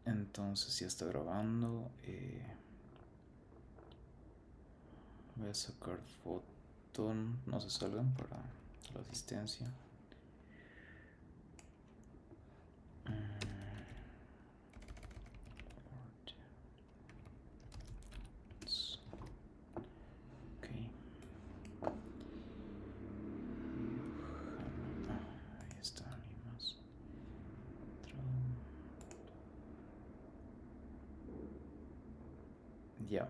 Entonces ya está grabando. Voy a sacar foto. No se salgan para la asistencia. Ok. Ahí está. Ni más. Ya.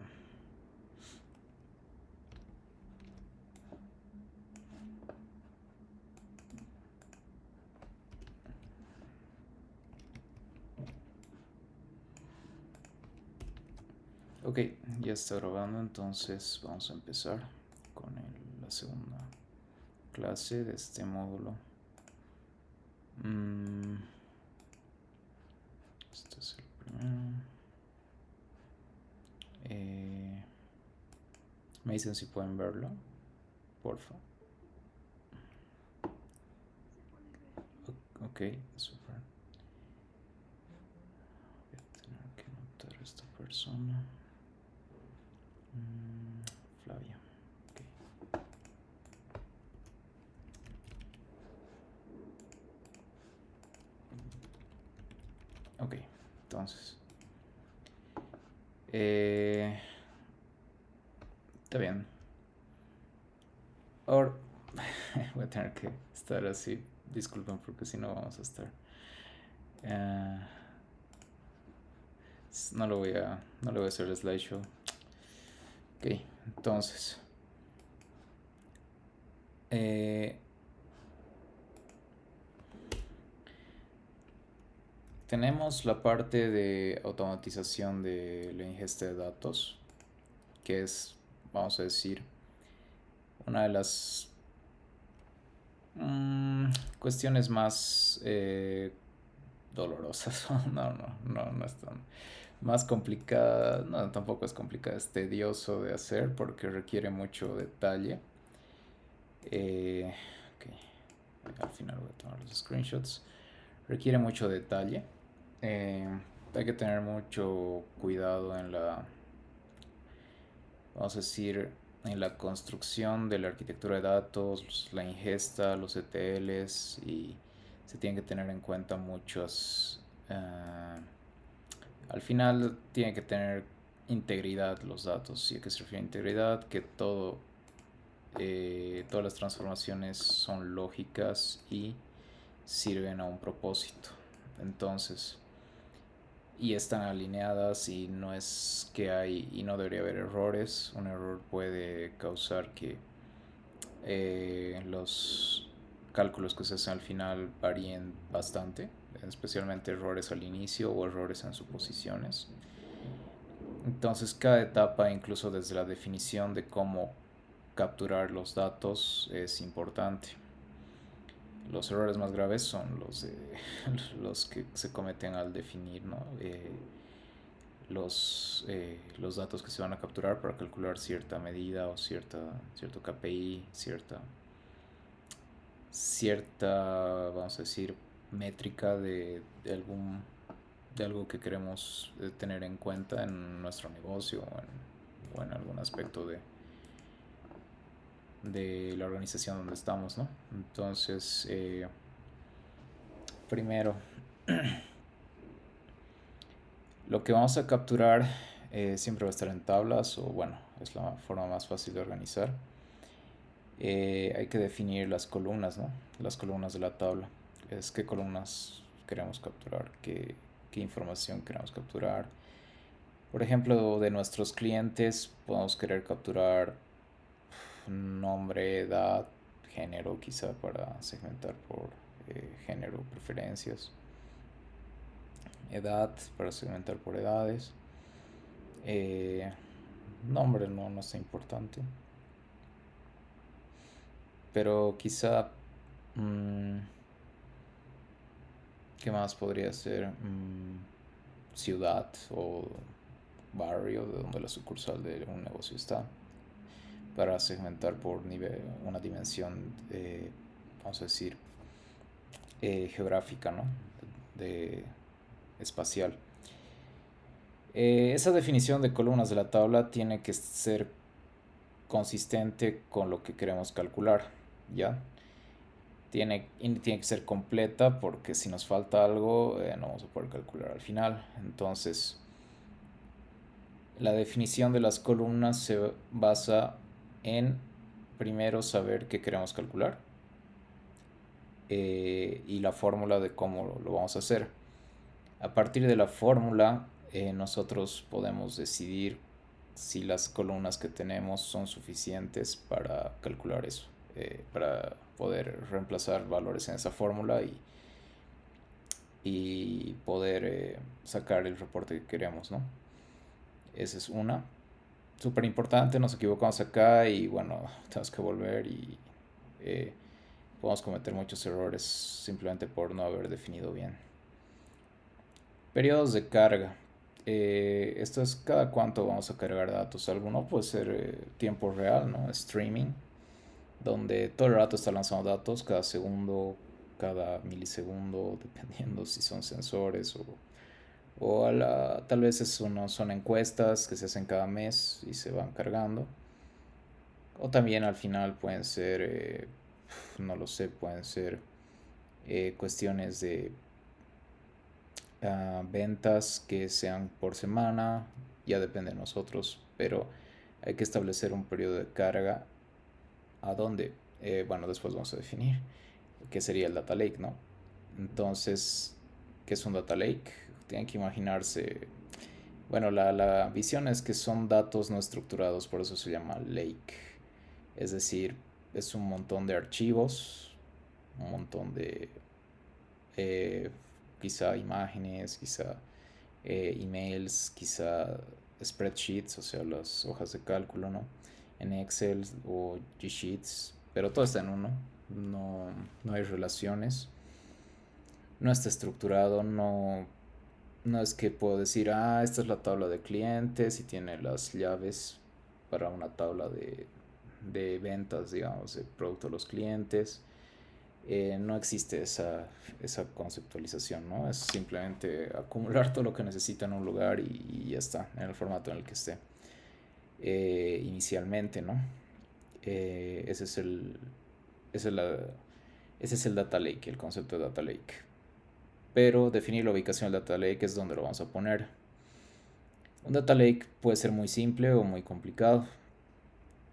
Ok, ya está grabando, entonces vamos a empezar con la segunda clase de este módulo. Este es el primero. Me dicen si pueden verlo, porfa. Ok, super. Voy a tener que anotar a esta persona. Flavia. Ok. Ok, entonces. Está bien. Ahora voy a tener que estar así. Disculpen porque si no vamos a estar. No lo voy a. No le voy a hacer el slideshow. Ok, entonces. Tenemos la parte de automatización de la ingesta de datos, que es, vamos a decir, una de las cuestiones más dolorosas. No es tan más complicada, no, tampoco es complicada, es tedioso de hacer porque requiere mucho detalle. Ok, al final voy a tomar los screenshots. Requiere mucho detalle. Hay que tener mucho cuidado en la, vamos a decir, en la construcción de la arquitectura de datos, la ingesta, los ETLs, y se tienen que tener en cuenta muchos. Al final tiene que tener integridad los datos. ¿Y a qué se refiere a integridad? Que todas las transformaciones son lógicas y sirven a un propósito. Entonces, y están alineadas y no es que hay y no debería haber errores. Un error puede causar que los cálculos que se hacen al final varíen bastante, especialmente errores al inicio o errores en suposiciones. Entonces cada etapa, incluso desde la definición de cómo capturar los datos, es importante. Los errores más graves son los que se cometen al definir, ¿no? Los datos que se van a capturar para calcular cierta medida o cierto KPI, vamos a decir, métrica de algo que queremos tener en cuenta en nuestro negocio o en algún aspecto de la organización donde estamos, ¿no? Entonces, primero, lo que vamos a capturar siempre va a estar en tablas o bueno, es la forma más fácil de organizar. Hay que definir las columnas, ¿no? Las columnas de la tabla. Es qué columnas queremos capturar, qué información queremos capturar. Por ejemplo, de nuestros clientes podemos querer capturar nombre, edad, género, quizá para segmentar por género, preferencias. Edad, para segmentar por edades. Nombre no es importante. Pero quizá... ¿Qué más podría ser? Ciudad o barrio de donde la sucursal de un negocio está. Para segmentar por nivel, una dimensión, vamos a decir, geográfica, ¿no? De espacial. Esa definición de columnas de la tabla tiene que ser consistente con lo que queremos calcular, ¿ya? Tiene que ser completa porque si nos falta algo no vamos a poder calcular al final. Entonces, la definición de las columnas se basa en primero saber qué queremos calcular y la fórmula de cómo lo vamos a hacer. A partir de la fórmula, nosotros podemos decidir si las columnas que tenemos son suficientes para calcular eso, para poder reemplazar valores en esa fórmula y poder sacar el reporte que queremos, ¿no? Esa es una. Súper importante, nos equivocamos acá y bueno, tenemos que volver y eh, podemos cometer muchos errores simplemente por no haber definido bien. Periodos de carga. Esto es cada cuánto vamos a cargar datos. Alguno puede ser tiempo real, ¿no? Streaming, donde todo el rato está lanzando datos, cada segundo, cada milisegundo, dependiendo si son sensores tal vez son encuestas que se hacen cada mes y se van cargando. O también al final pueden ser, no lo sé, pueden ser cuestiones de ventas que sean por semana, ya depende de nosotros, pero hay que establecer un periodo de carga a dónde, bueno, después vamos a definir qué sería el data lake, ¿no? Entonces, ¿qué es un data lake? Tienen que imaginarse, bueno, la visión es que son datos no estructurados, por eso se llama lake, es decir, es un montón de archivos, un montón de eh, quizá imágenes, quizá emails, quizá spreadsheets, o sea, las hojas de cálculo, ¿no? En Excel o G-Sheets, pero todo está en uno, no, no hay relaciones, no está estructurado, no es que puedo decir, esta es la tabla de clientes y tiene las llaves para una tabla de ventas, digamos, de producto a los clientes. No existe esa conceptualización, ¿no? Es simplemente acumular todo lo que necesita en un lugar y ya está, en el formato en el que esté. Inicialmente, ¿no? Eh, ese es el, ese es la- ese es el data lake, el concepto de data lake. Pero definir la ubicación del data lake es donde lo vamos a poner. Un data lake puede ser muy simple o muy complicado.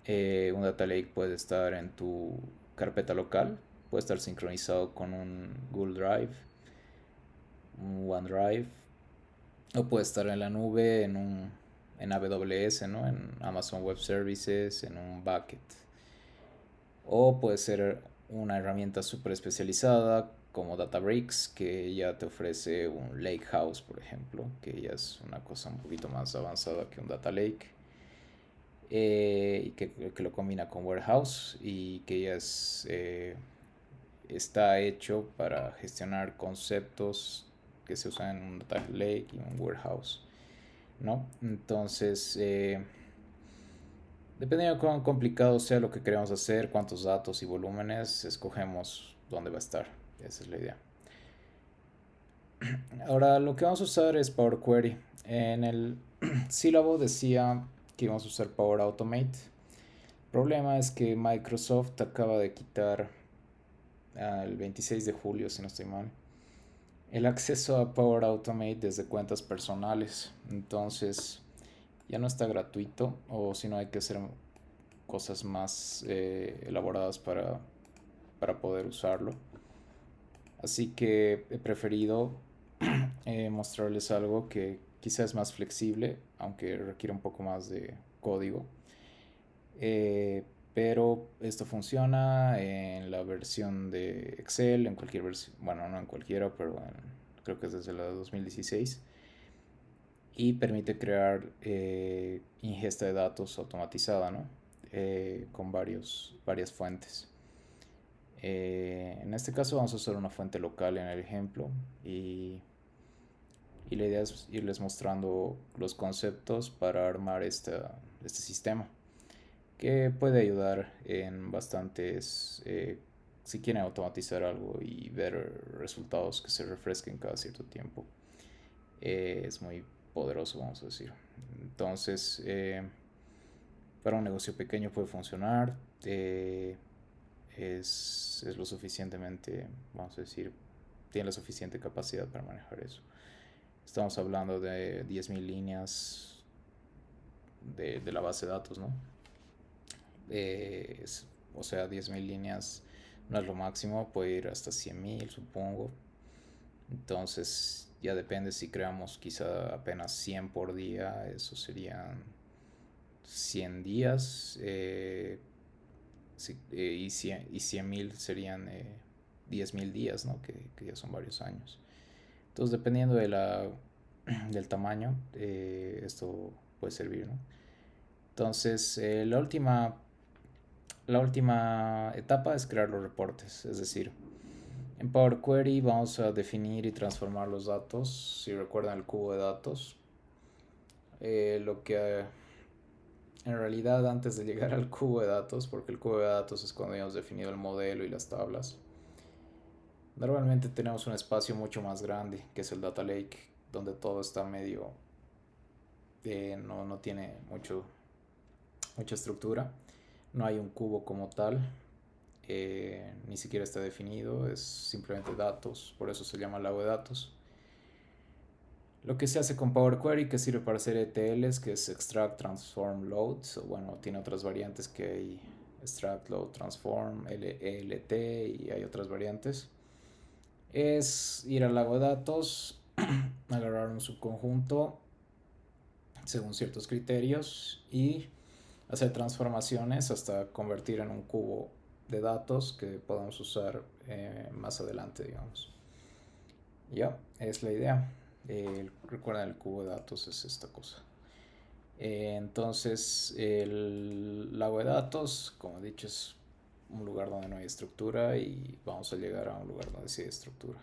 Un data lake puede estar en tu carpeta local, puede estar sincronizado con un Google Drive, un OneDrive, o puede estar en la nube, en AWS, ¿no? En Amazon Web Services, en un bucket. O puede ser una herramienta súper especializada como Databricks, que ya te ofrece un Lake House, por ejemplo, que ya es una cosa un poquito más avanzada que un Data Lake. Y que lo combina con Warehouse y que ya está hecho para gestionar conceptos que se usan en un Data Lake y un Warehouse, ¿no? Entonces, dependiendo de cuán complicado sea lo que queremos hacer, cuántos datos y volúmenes, escogemos dónde va a estar. Esa es la idea. Ahora, lo que vamos a usar es Power Query. En el sílabo decía que íbamos a usar Power Automate. El problema es que Microsoft acaba de quitar el 26 de julio, si no estoy mal, el acceso a Power Automate desde cuentas personales. Entonces ya no está gratuito o si no hay que hacer cosas más elaboradas para poder usarlo. Así que he preferido mostrarles algo que quizás es más flexible, aunque requiere un poco más de código. Eh, pero esto funciona en la versión de Excel, en cualquier versión, bueno, no en cualquiera, pero creo que es desde la 2016. Y permite crear ingesta de datos automatizada, ¿no? Con varias fuentes. En este caso vamos a usar una fuente local en el ejemplo y la idea es irles mostrando los conceptos para armar este sistema que puede ayudar en bastantes, si quieren automatizar algo y ver resultados que se refresquen cada cierto tiempo. Es muy poderoso, vamos a decir. Entonces, para un negocio pequeño puede funcionar. Es lo suficientemente, vamos a decir, tiene la suficiente capacidad para manejar eso. Estamos hablando de 10.000 líneas de la base de datos, ¿no? O sea, 10.000 líneas no es lo máximo, puede ir hasta 100.000, supongo. Entonces, ya depende si creamos quizá apenas 100 por día, eso serían 100 días. Y 100.000 serían 10.000 días, ¿no? Que ya son varios años. Entonces, dependiendo del tamaño, esto puede servir, ¿no? Entonces, la última etapa es crear los reportes, es decir, en Power Query vamos a definir y transformar los datos. Si recuerdan el cubo de datos, lo que en realidad antes de llegar al cubo de datos, porque el cubo de datos es cuando hemos definido el modelo y las tablas, normalmente tenemos un espacio mucho más grande, que es el Data Lake, donde todo está medio, no tiene mucha estructura, no hay un cubo como tal, ni siquiera está definido, es simplemente datos, por eso se llama lago de datos. Lo que se hace con Power Query, que sirve para hacer ETLs, que es Extract, Transform, Load, bueno, tiene otras variantes que hay Extract, Load, Transform, ELT y hay otras variantes. Es ir al lago de datos, agarrar un subconjunto según ciertos criterios y hacer transformaciones hasta convertir en un cubo de datos que podamos usar más adelante, digamos. Ya, es la idea. Recuerden, el cubo de datos es esta cosa. Entonces, el lago de datos, como he dicho, es un lugar donde no hay estructura y vamos a llegar a un lugar donde sí hay estructura.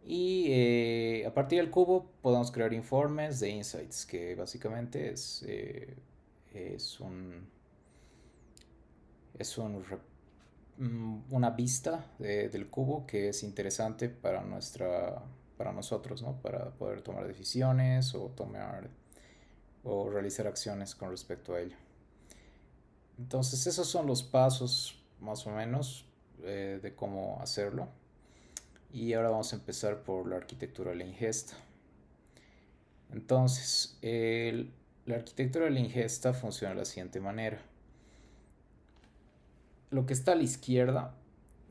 Y a partir del cubo podemos crear informes de insights, que básicamente es una vista del cubo que es interesante para nosotros, ¿no? Para poder tomar decisiones o realizar acciones con respecto a ello. Entonces esos son los pasos más o menos de cómo hacerlo. Y ahora vamos a empezar por la arquitectura de la ingesta. Entonces, la arquitectura de la ingesta funciona de la siguiente manera. Lo que está a la izquierda,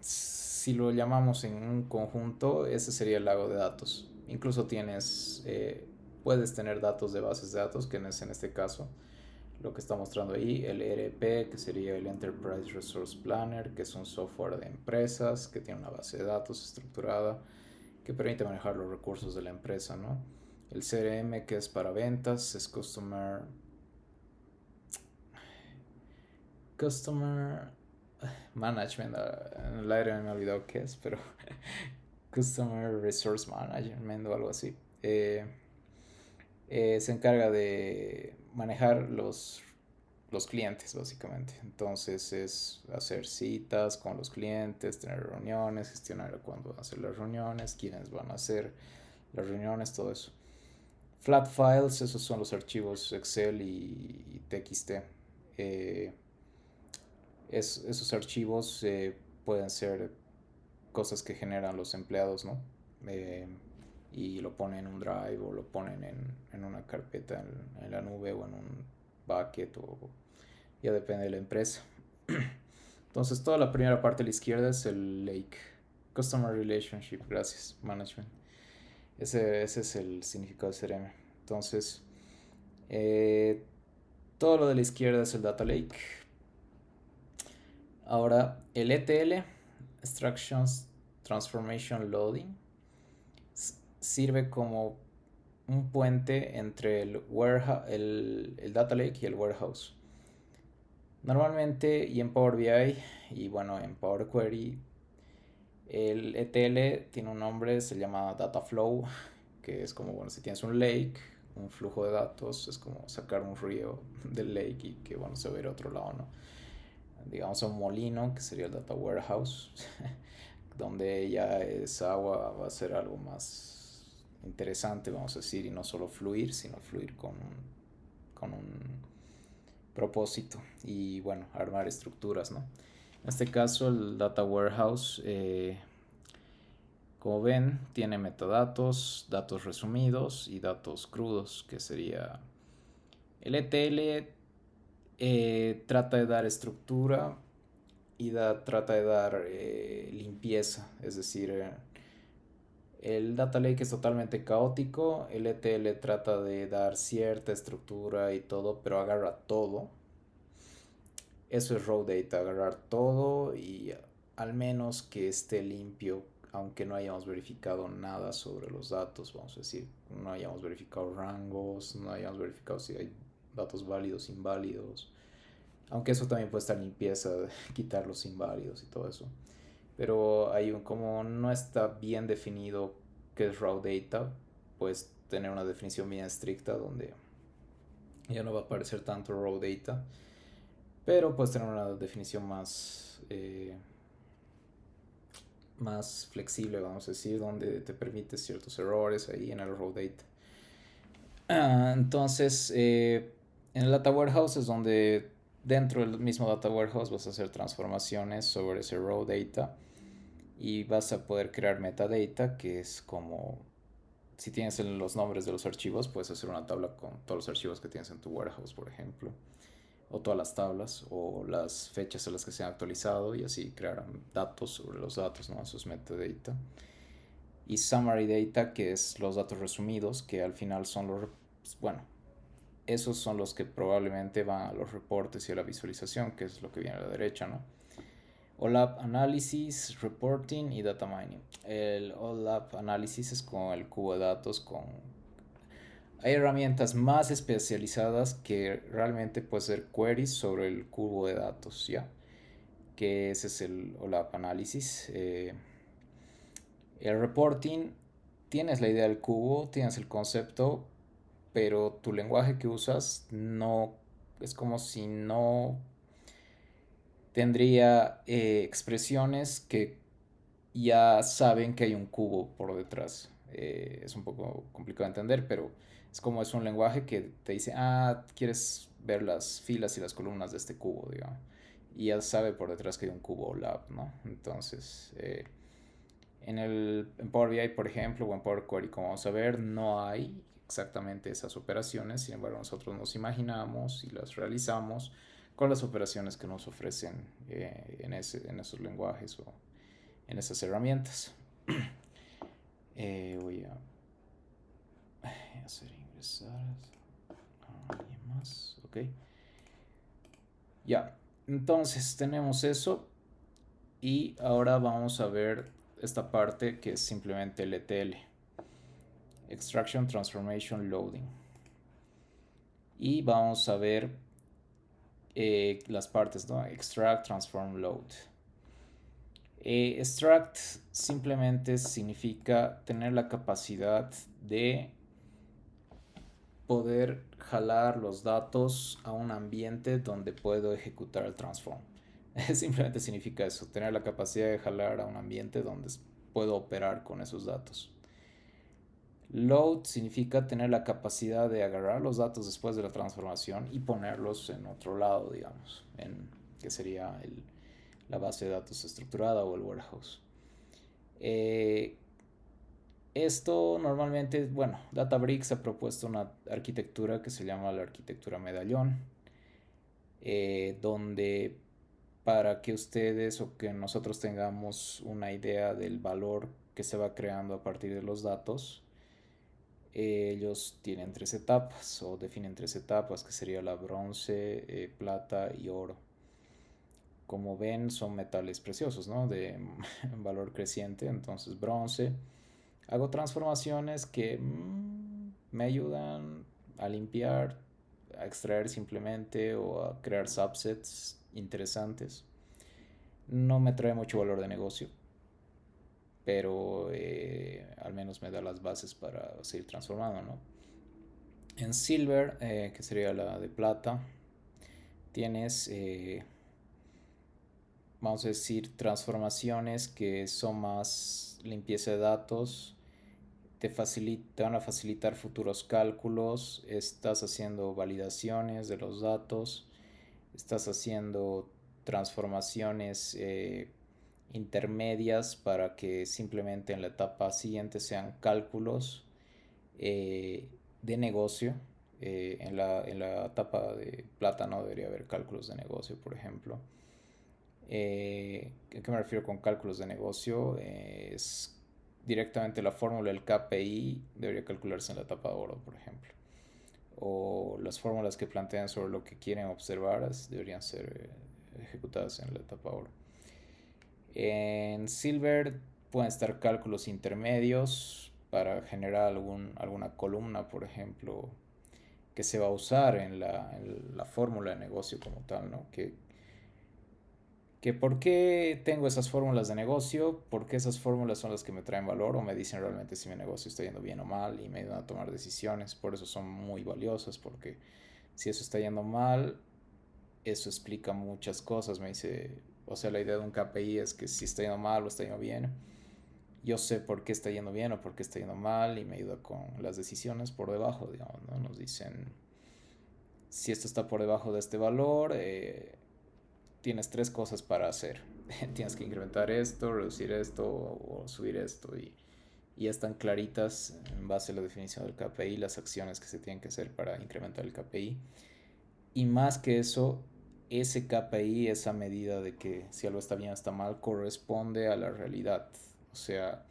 si lo llamamos en un conjunto, ese sería el lago de datos. Incluso puedes tener datos de bases de datos, que es en este caso lo que está mostrando ahí, el ERP, que sería el Enterprise Resource Planner, que es un software de empresas que tiene una base de datos estructurada que permite manejar los recursos de la empresa, ¿no? El CRM, que es para ventas, es Customer Management. En el aire me he olvidado qué es, pero Customer Resource Management o algo así. Se encarga de manejar los clientes, básicamente. Entonces es hacer citas con los clientes, tener reuniones, gestionar cuándo van a hacer las reuniones, quiénes van a hacer las reuniones, todo eso. Flat files, esos son los archivos Excel y TXT. Esos archivos pueden ser cosas que generan los empleados, ¿no? Y lo ponen en un drive o lo ponen en una carpeta en la nube o en un bucket, o ya depende de la empresa. Entonces toda la primera parte a la izquierda es el Lake, Customer Relationship, gracias, Management. Ese es el significado de CRM. Entonces, todo lo de la izquierda es el Data Lake. Ahora, el ETL, Extractions Transformation Loading, sirve como un puente entre el Data Lake y el Warehouse. Normalmente, y en Power BI, y bueno, en Power Query, el ETL tiene un nombre, se llama Data Flow, que es como, bueno, si tienes un lake, un flujo de datos, es como sacar un río del lake y que, bueno, se va a ir a otro lado, ¿no? Digamos un molino, que sería el Data Warehouse, donde ya esa agua va a ser algo más interesante, vamos a decir, y no solo fluir, sino fluir con un propósito y bueno, armar estructuras, ¿no? En este caso el Data Warehouse, como ven, tiene metadatos, datos resumidos y datos crudos, que sería el ETL. Trata de dar estructura y trata de dar limpieza, es decir, el Data Lake es totalmente caótico, el ETL trata de dar cierta estructura y todo, pero agarra todo. Eso es raw data, agarrar todo y al menos que esté limpio, aunque no hayamos verificado nada sobre los datos, vamos a decir, no hayamos verificado rangos, no hayamos verificado si hay datos válidos, inválidos, aunque eso también puede estar limpieza, quitar los inválidos y todo eso. Pero como no está bien definido qué es raw data, pues tener una definición bien estricta donde ya no va a aparecer tanto raw data, pero puedes tener una definición más flexible, vamos a decir, donde te permite ciertos errores ahí en el raw data. Entonces, en el Data Warehouse es donde dentro del mismo Data Warehouse vas a hacer transformaciones sobre ese raw data y vas a poder crear metadata, que es como si tienes los nombres de los archivos, puedes hacer una tabla con todos los archivos que tienes en tu warehouse, por ejemplo, o todas las tablas o las fechas en las que se han actualizado y así crear datos sobre los datos, ¿no? Eso es metadata. Y summary data, que es los datos resumidos, que al final son bueno, esos son los que probablemente van a los reportes y a la visualización, que es lo que viene a la derecha, ¿no? OLAP Analysis, Reporting y Data Mining. El OLAP Analysis es con el cubo de datos, hay herramientas más especializadas que realmente puede ser queries sobre el cubo de datos, ¿ya? Que ese es el OLAP Analysis. El reporting, tienes la idea del cubo, tienes el concepto, pero tu lenguaje que usas no es como si no tendría expresiones que ya saben que hay un cubo por detrás. Es un poco complicado de entender, pero es como es un lenguaje que te dice, quieres ver las filas y las columnas de este cubo, digamos. Y ya sabe por detrás que hay un cubo lab, ¿no? Entonces, en Power BI, por ejemplo, o en Power Query, como vamos a ver, no hay exactamente esas operaciones. Sin embargo, nosotros nos imaginamos y las realizamos con las operaciones que nos ofrecen en esos lenguajes o en esas herramientas. Voy a hacer ingresar a alguien más. Ok. Ya. Entonces tenemos eso. Y ahora vamos a ver esta parte que es simplemente el ETL. Extraction, Transformation, Loading. Y vamos a ver las partes, ¿no? Extract, Transform, Load. Extract simplemente significa tener la capacidad de poder jalar los datos a un ambiente donde puedo ejecutar el transform. Simplemente significa eso, tener la capacidad de jalar a un ambiente donde puedo operar con esos datos. Load significa tener la capacidad de agarrar los datos después de la transformación y ponerlos en otro lado, digamos, que sería la base de datos estructurada o el warehouse. Esto normalmente, bueno, Databricks ha propuesto una arquitectura que se llama la arquitectura medallón, donde para que ustedes o que nosotros tengamos una idea del valor que se va creando a partir de los datos, ellos tienen 3 etapas o definen 3 etapas, que sería la bronce, plata y oro. Como ven, son metales preciosos, ¿no? De valor creciente. Entonces, bronce. Hago transformaciones que me ayudan a limpiar, a extraer simplemente o a crear subsets interesantes. No me trae mucho valor de negocio, pero al menos me da las bases para seguir transformando, ¿no? En silver, que sería la de plata, tienes, vamos a decir, transformaciones que son más limpieza de datos, te van a facilitar futuros cálculos, estás haciendo validaciones de los datos, estás haciendo transformaciones intermedias para que simplemente en la etapa siguiente sean cálculos de negocio. En la etapa de plata no debería haber cálculos de negocio, por ejemplo. ¿A qué me refiero con cálculos de negocio? Es directamente la fórmula del KPI debería calcularse en la etapa de oro, por ejemplo. O las fórmulas que plantean sobre lo que quieren observar deberían ser ejecutadas en la etapa oro. En Silver pueden estar cálculos intermedios para generar alguna columna, por ejemplo, que se va a usar en la fórmula de negocio como tal, ¿no? Que por qué tengo esas fórmulas de negocio, porque esas fórmulas son las que me traen valor o me dicen realmente si mi negocio está yendo bien o mal y me ayudan a tomar decisiones. Por eso son muy valiosas, porque si eso está yendo mal, eso explica muchas cosas. Me dice, o sea, la idea de un KPI es que si está yendo mal o está yendo bien, yo sé por qué está yendo bien o por qué está yendo mal y me ayuda con las decisiones por debajo, digamos, ¿no? Nos dicen, si esto está por debajo de este valor, tienes tres cosas para hacer. Tienes que incrementar esto, reducir esto o subir esto y están claritas en base a la definición del KPI las acciones que se tienen que hacer para incrementar el KPI. Y más que eso, ese KPI, esa medida de que si algo está bien o está mal, corresponde a la realidad. O sea,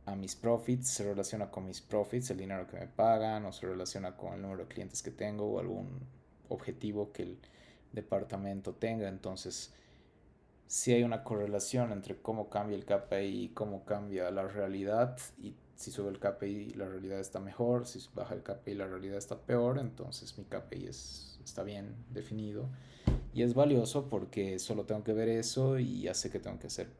a mis profits, se relaciona con mis profits, el dinero que me pagan, o se relaciona con el número de clientes que tengo o algún objetivo que el departamento tenga. Entonces, si hay una correlación entre cómo cambia el KPI y cómo cambia la realidad, y si sube el KPI la realidad está mejor, si baja el KPI la realidad está peor, entonces mi KPI está bien definido y es valioso porque solo tengo que ver eso y ya sé qué tengo que hacer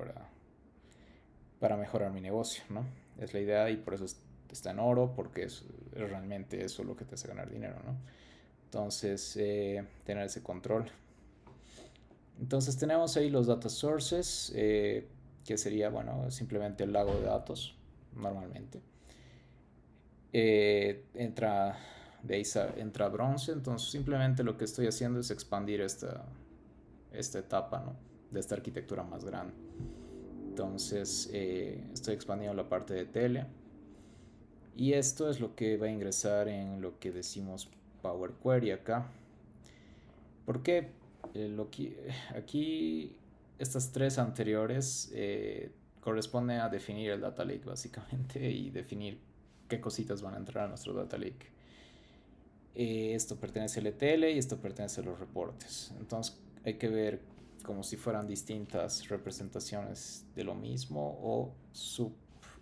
para mejorar mi negocio, ¿no? Es la idea y por eso está en oro, porque es realmente eso lo que te hace ganar dinero, ¿no? Entonces, tener ese control. Entonces tenemos ahí los data sources, que sería, bueno, simplemente el lago de datos, normalmente. Entra, de ahí entra bronce, entonces simplemente lo que estoy haciendo es expandir esta etapa, ¿no? De esta arquitectura más grande. Entonces estoy expandiendo la parte de tele. Y esto es lo que va a ingresar en lo que decimos Power Query acá. ¿Por qué? Aquí estas tres anteriores corresponden a definir el data lake básicamente y definir qué cositas van a entrar a nuestro data lake. Esto pertenece al ETL y esto pertenece a los reportes. Entonces hay que ver como si fueran distintas representaciones de lo mismo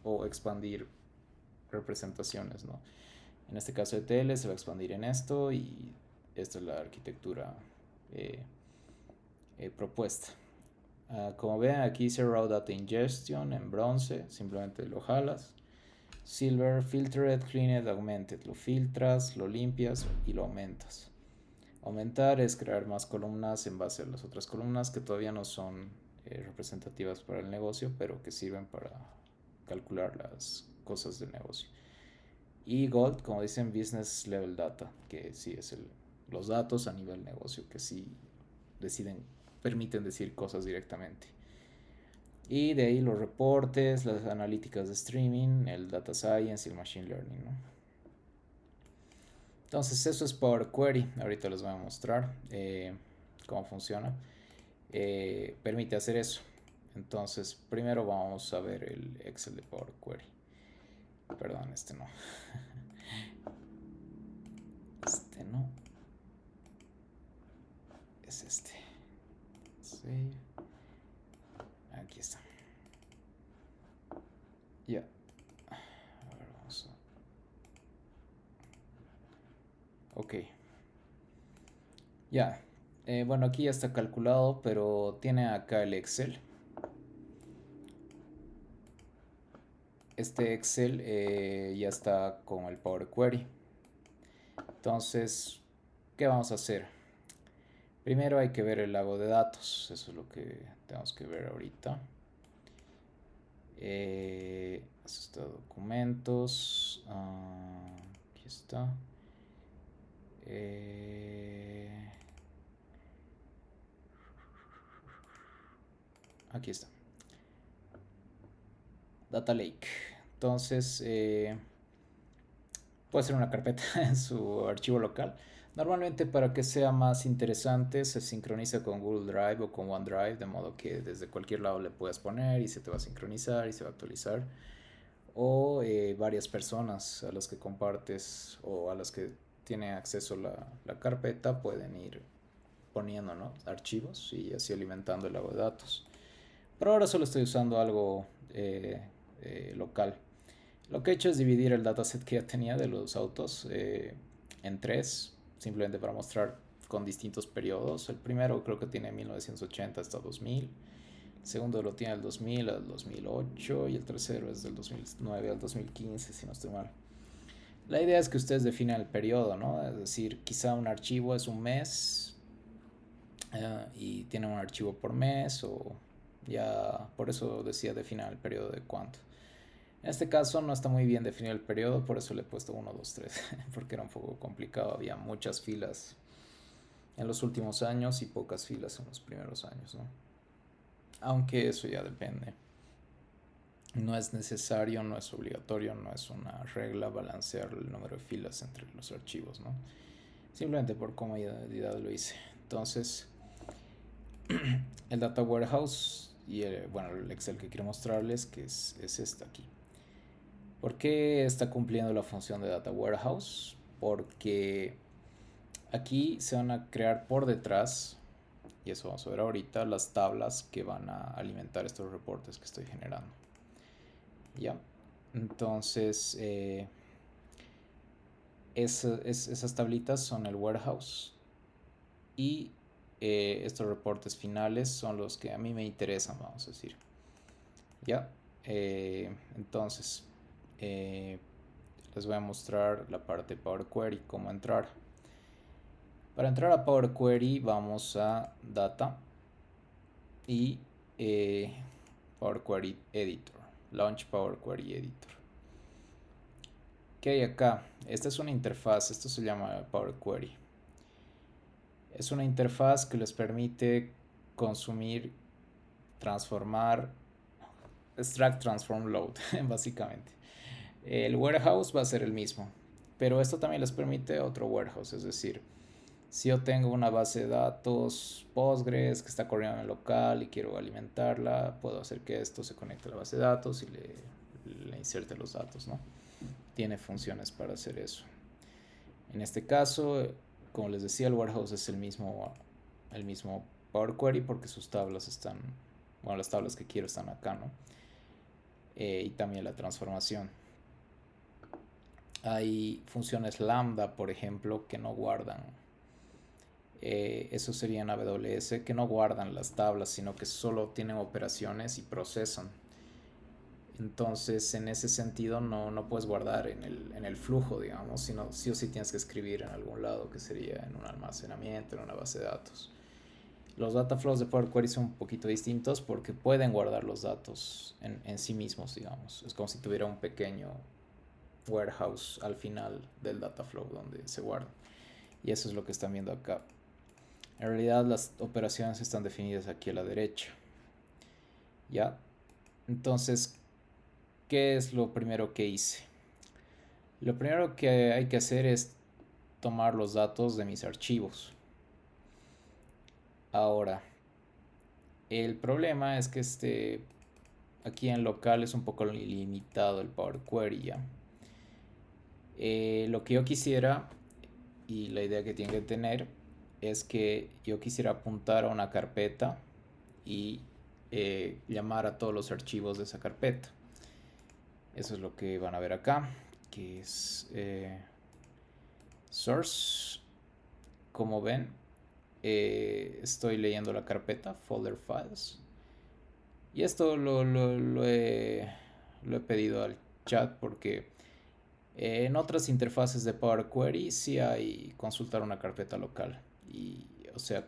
o expandir representaciones, ¿no? En este caso ETL se va a expandir en esto y esta es la arquitectura eh, propuesta. Como ven, aquí dice Raw Data Ingestion en bronce, simplemente lo jalas. Silver, Filtered, Cleaned, Augmented. Lo filtras, lo limpias y lo aumentas. Aumentar es crear más columnas en base a las otras columnas que todavía no son representativas para el negocio, pero que sirven para calcular las cosas del negocio. Y Gold, como dicen, Business Level Data, que sí es los datos a nivel negocio, que sí permiten decir cosas directamente. Y de ahí los reportes, las analíticas de streaming, el data science y el machine learning, ¿no? Entonces eso es Power Query. Ahorita les voy a mostrar cómo funciona. Permite hacer eso. Entonces primero vamos a ver el Excel de Power Query. Perdón, este no. Este no. Es este. Save. Aquí está. Ya. A ver, vamos a... Ok. Ya. Bueno, aquí ya está calculado, pero tiene acá el Excel. Este Excel ya está con el Power Query. Entonces, ¿qué vamos a hacer? Primero hay que ver el lago de datos. Eso es lo que tenemos que ver ahorita. Eso está, documentos. Aquí está. Aquí está. Data Lake. Entonces, puede ser una carpeta en su archivo local. Normalmente, para que sea más interesante, se sincroniza con Google Drive o con OneDrive, de modo que desde cualquier lado le puedas poner y se te va a sincronizar y se va a actualizar. O varias personas a las que compartes o a las que tiene acceso la carpeta pueden ir poniendo, ¿no?, archivos y así alimentando el agua de datos. Pero ahora solo estoy usando algo local. Lo que he hecho es dividir el dataset que ya tenía de los autos en tres, simplemente para mostrar con distintos periodos. El primero creo que tiene 1980 hasta 2000. El segundo lo tiene del 2000 al 2008 y el tercero es del 2009 al 2015, si no estoy mal. La idea es que ustedes definan el periodo, ¿no? Es decir, quizá un archivo es un mes y tienen un archivo por mes, o ya por eso decía definan el periodo de cuánto. En este caso no está muy bien definido el periodo, por eso le he puesto 1, 2, 3, porque era un poco complicado, había muchas filas en los últimos años y pocas filas en los primeros años, ¿no? Aunque eso ya depende. No es necesario, no es obligatorio, no es una regla balancear el número de filas entre los archivos, ¿no? Simplemente por comodidad lo hice. Entonces, el Data Warehouse y bueno, el Excel que quiero mostrarles, que es este aquí. ¿Por qué está cumpliendo la función de Data Warehouse? Porque aquí se van a crear por detrás, y eso vamos a ver ahorita, las tablas que van a alimentar estos reportes que estoy generando. ¿Ya? Entonces, esas tablitas son el warehouse y estos reportes finales son los que a mí me interesan, vamos a decir. ¿Ya? Entonces, les voy a mostrar la parte de Power Query, cómo entrar. Para entrar a Power Query vamos a Data y Power Query Editor, Launch Power Query Editor. ¿Qué hay acá? Esta es una interfaz, esto se llama Power Query. Es una interfaz que les permite consumir, transformar, extract, transform, load, básicamente. El warehouse va a ser el mismo, pero esto también les permite otro warehouse, es decir, si yo tengo una base de datos Postgres que está corriendo en el local y quiero alimentarla, puedo hacer que esto se conecte a la base de datos y le inserte los datos, ¿no? Tiene funciones para hacer eso. En este caso, como les decía, el warehouse es el mismo Power Query porque sus tablas están, bueno, las tablas que quiero están acá, ¿no? Y también la transformación. Hay funciones lambda, por ejemplo, que no guardan. Eso sería en AWS, que no guardan las tablas, sino que solo tienen operaciones y procesan. Entonces, en ese sentido, no puedes guardar en el flujo, digamos, sino sí o sí tienes que escribir en algún lado, que sería en un almacenamiento, en una base de datos. Los data flows de Power Query son un poquito distintos porque pueden guardar los datos en sí mismos, digamos. Es como si tuviera un pequeño warehouse al final del data flow donde se guarda. Y eso es lo que están viendo acá. En realidad las operaciones están definidas aquí a la derecha. ¿Ya? Entonces, ¿qué es lo primero que hice? Lo primero que hay que hacer es tomar los datos de mis archivos. Ahora, el problema es que aquí en local es un poco limitado el Power Query, ¿ya? Lo que yo quisiera y la idea que tienen que tener es que yo quisiera apuntar a una carpeta y llamar a todos los archivos de esa carpeta. Eso es lo que van a ver acá, que es source. Como ven, estoy leyendo la carpeta folder files y esto lo he pedido al chat porque en otras interfaces de Power Query sí hay consultar una carpeta local y, o sea,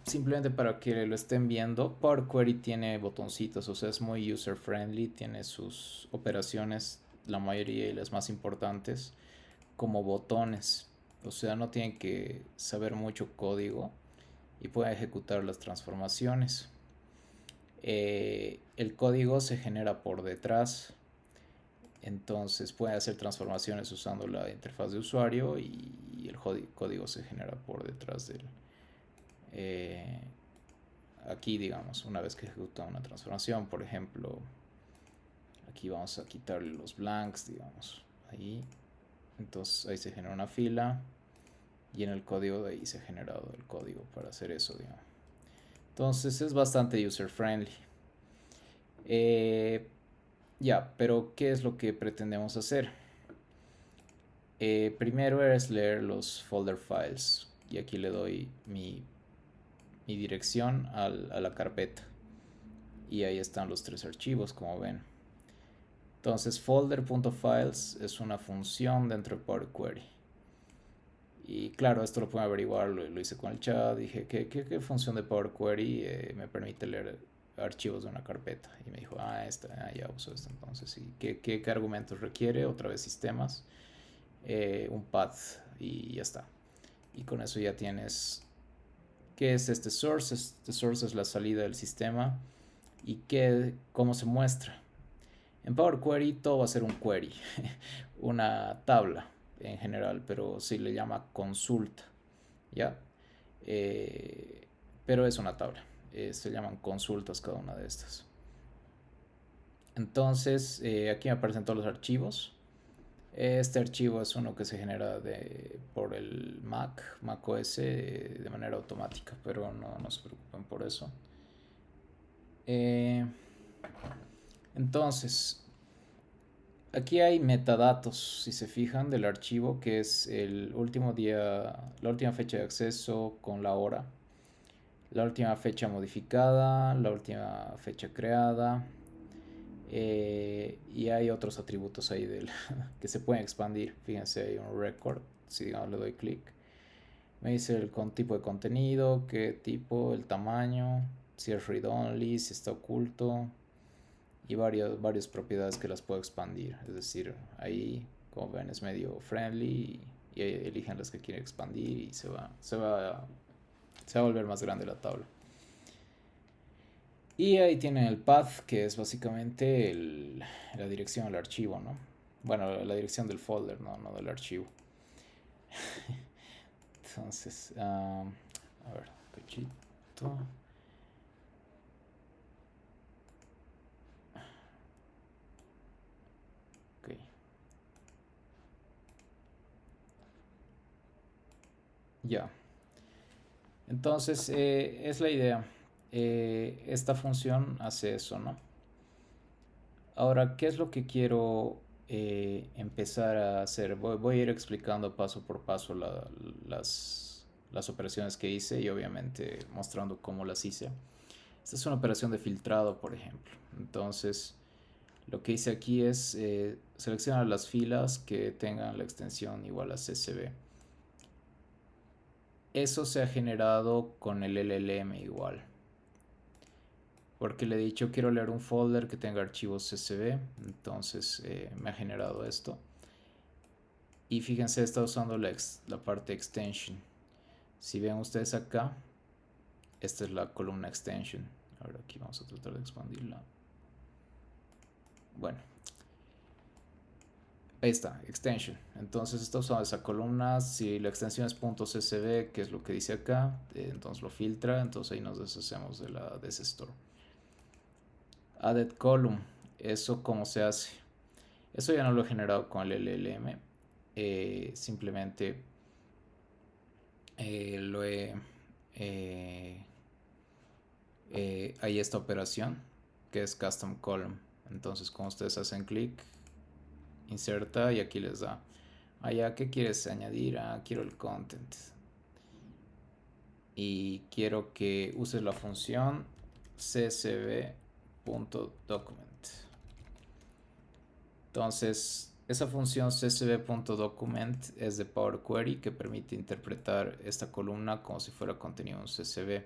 simplemente para que lo estén viendo, Power Query tiene botoncitos, o sea, es muy user friendly, tiene sus operaciones, la mayoría y las más importantes, como botones. O sea, no tienen que saber mucho código y pueden ejecutar las transformaciones. El código se genera por detrás, entonces pueden hacer transformaciones usando la interfaz de usuario y el código se genera por detrás del... Eh, aquí, digamos, una vez que ejecuta una transformación, por ejemplo, aquí vamos a quitarle los blanks, digamos, ahí. Entonces ahí se genera una fila y en el código de ahí se ha generado el código para hacer eso, digamos. Entonces es bastante user friendly. Ya, pero ¿qué es lo que pretendemos hacer? Primero es leer los folder files y aquí le doy mi dirección a la carpeta y ahí están los tres archivos, como ven. Entonces folder.files es una función dentro de Power Query. Y claro, esto lo pueden averiguar, lo hice con el chat, dije, ¿qué función de Power Query me permite leer archivos de una carpeta? Y me dijo, ya uso esto entonces. ¿Y qué argumentos requiere? Otra vez sistemas, un path y ya está. Y con eso ya tienes, ¿qué es este source? Este source es la salida del sistema y cómo se muestra. En Power Query todo va a ser un query, una tabla en general, pero se le llama consulta, ¿ya? Pero es una tabla, se llaman consultas cada una de estas. Entonces, aquí me aparecen todos los archivos. Este archivo es uno que se genera por el Mac OS de manera automática, pero no se preocupen por eso. Entonces, aquí hay metadatos, si se fijan, del archivo, que es el último día, la última fecha de acceso con la hora, la última fecha modificada, la última fecha creada, y hay otros atributos ahí que se pueden expandir. Fíjense, hay un record, si digamos le doy clic, me dice el tipo de contenido, qué tipo, el tamaño, si es read only, si está oculto, y varias propiedades que las puedo expandir. Es decir, ahí, como ven, es medio friendly y eligen las que quieren expandir y se va a volver más grande la tabla. Y ahí tienen el path, que es básicamente la dirección del archivo, ¿no? Bueno, la dirección del folder, no del archivo. Entonces, a ver, cachito. Ok. Ya. Entonces, es la idea. Esta función hace eso, ¿no? Ahora, ¿qué es lo que quiero empezar a hacer? Voy a ir explicando paso por paso las operaciones que hice y obviamente mostrando cómo las hice. Esta es una operación de filtrado, por ejemplo. Entonces, lo que hice aquí es seleccionar las filas que tengan la extensión igual a CSV. Eso se ha generado con el LLM igual. Porque le he dicho quiero leer un folder que tenga archivos CSV. Entonces me ha generado esto. Y fíjense, está usando la parte extension. Si ven ustedes acá, esta es la columna extension. Ahora aquí vamos a tratar de expandirla. Bueno, ahí está, extension. Entonces está usando esa columna. Si la extensión es .csv, que es lo que dice acá, entonces lo filtra. Entonces ahí nos deshacemos de ese store. Added column, eso cómo se hace. Eso ya no lo he generado con el LLM. Simplemente lo he... hay esta operación que es custom column. Entonces cuando ustedes hacen clic, inserta y aquí les da. Allá, ¿qué quieres añadir? Quiero el content. Y quiero que uses la función csv.document. Entonces Esa función csv.document es de Power Query que permite interpretar esta columna como si fuera contenido en un CSV.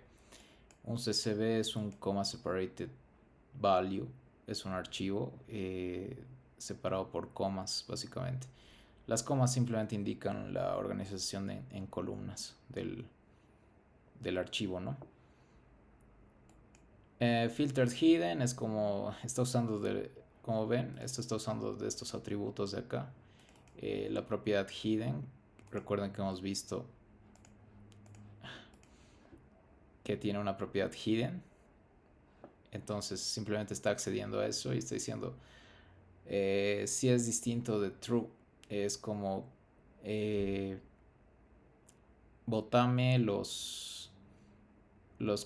Un CSV es un comma separated value, es un archivo separado por comas básicamente. Las comas simplemente indican la organización en columnas del archivo, ¿no? Filtered hidden es como está usando como ven, esto está usando de estos atributos de acá. La propiedad hidden, recuerden que hemos visto que tiene una propiedad hidden. Entonces simplemente está accediendo a eso y está diciendo si es distinto de true. Es como botame los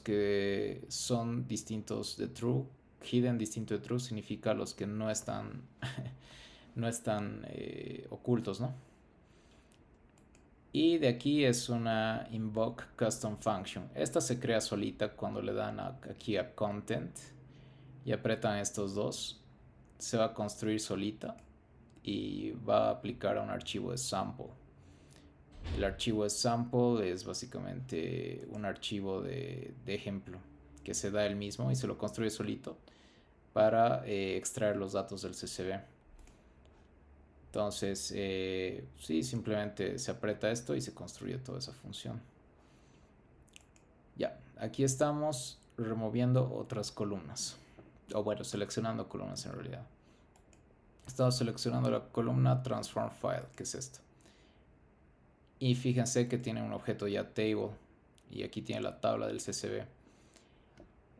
que son distintos de true. Hidden distinto de true significa los que no están no están ocultos, ¿no? Y de aquí es una invoke custom function. Esta se crea solita cuando le dan aquí a content y apretan estos dos. Se va a construir solita y va a aplicar a un archivo de sample. El archivo de sample es básicamente un archivo de ejemplo que se da él mismo y se lo construye solito para extraer los datos del CSV. Entonces, sí, simplemente se aprieta esto y se construye toda esa función. Ya, aquí estamos removiendo otras columnas. O bueno, seleccionando columnas en realidad. Estamos seleccionando la columna transform file, que es esta. Y fíjense que tiene un objeto ya table. Y aquí tiene la tabla del CSV.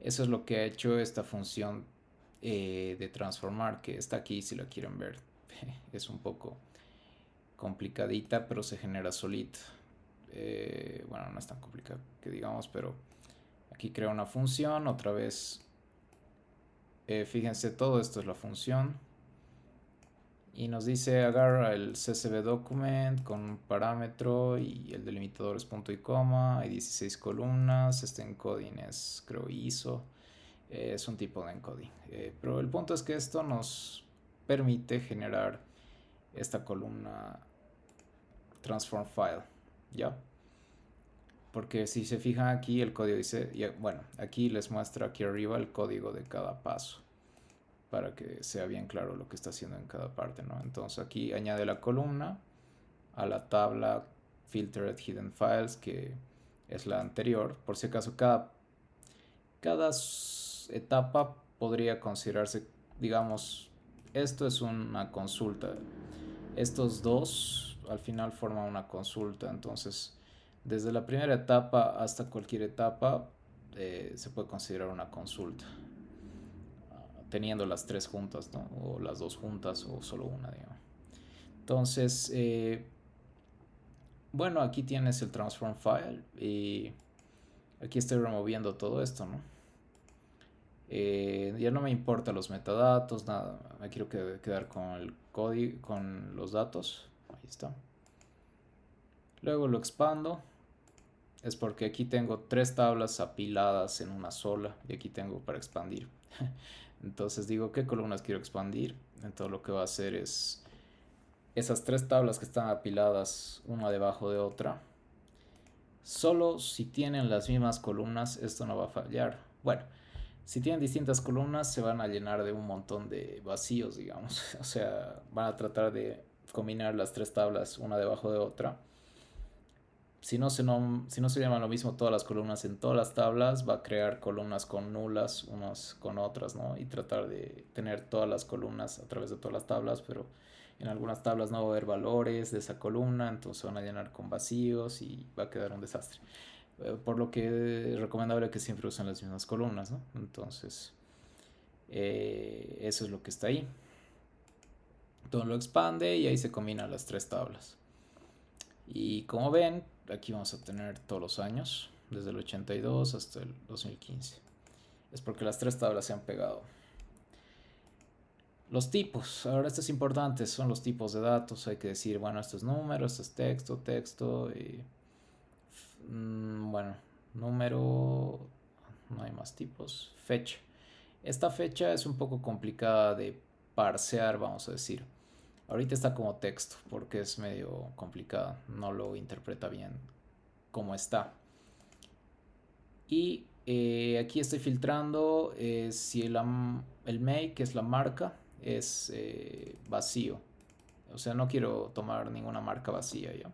Eso es lo que ha hecho esta función de transformar, que está aquí si la quieren ver. Es un poco complicadita, pero se genera solita. Bueno, no es tan complicado que digamos, pero aquí crea una función. Otra vez, fíjense, todo esto es la función. Y nos dice agarra el CSV document con un parámetro y el delimitador es punto y coma. Hay 16 columnas. Este encoding es, creo, ISO. Es un tipo de encoding. Pero el punto es que esto nos permite generar esta columna transform file. ¿Ya? Porque si se fijan aquí el código dice, bueno, aquí les muestra aquí arriba el código de cada paso para que sea bien claro lo que está haciendo en cada parte, ¿no? Entonces aquí añade la columna a la tabla filtered hidden files, que es la anterior. Por si acaso cada etapa podría considerarse, digamos, esto es una consulta. Estos dos al final forman una consulta. Entonces, desde la primera etapa hasta cualquier etapa se puede considerar una consulta, teniendo las tres juntas, ¿no? O las dos juntas o solo una, digamos. Entonces, bueno, aquí tienes el transform file y aquí estoy removiendo todo esto, ¿no? Ya no me importa los metadatos, nada, me quiero quedar con el código, con los datos. Ahí está. Luego lo expando. Es porque aquí tengo tres tablas apiladas en una sola y aquí tengo para expandir. Entonces digo qué columnas quiero expandir. Entonces lo que va a hacer es esas tres tablas que están apiladas una debajo de otra. Solo si tienen las mismas columnas esto no va a fallar. Bueno, si tienen distintas columnas se van a llenar de un montón de vacíos, digamos. O sea, van a tratar de combinar las tres tablas una debajo de otra. Si no se llaman lo mismo todas las columnas en todas las tablas, va a crear columnas con nulas unas con otras, ¿no? Y tratar de tener todas las columnas a través de todas las tablas, pero en algunas tablas no va a haber valores de esa columna, entonces van a llenar con vacíos y va a quedar un desastre. Por lo que es recomendable que siempre usen las mismas columnas, ¿no? Entonces, eso es lo que está ahí. Todo lo expande y ahí se combinan las tres tablas. Y como ven, aquí vamos a tener todos los años, desde el 82 hasta el 2015. Es porque las tres tablas se han pegado. Los tipos, ahora esto es importante, son los tipos de datos. Hay que decir, bueno, esto es número, esto es texto, texto. Y, bueno, número, no hay más tipos. Fecha. Esta fecha es un poco complicada de parsear, vamos a decir. Ahorita está como texto porque es medio complicado, no lo interpreta bien como está. Y aquí estoy filtrando si el make, que es la marca, es vacío. O sea, no quiero tomar ninguna marca vacía ya.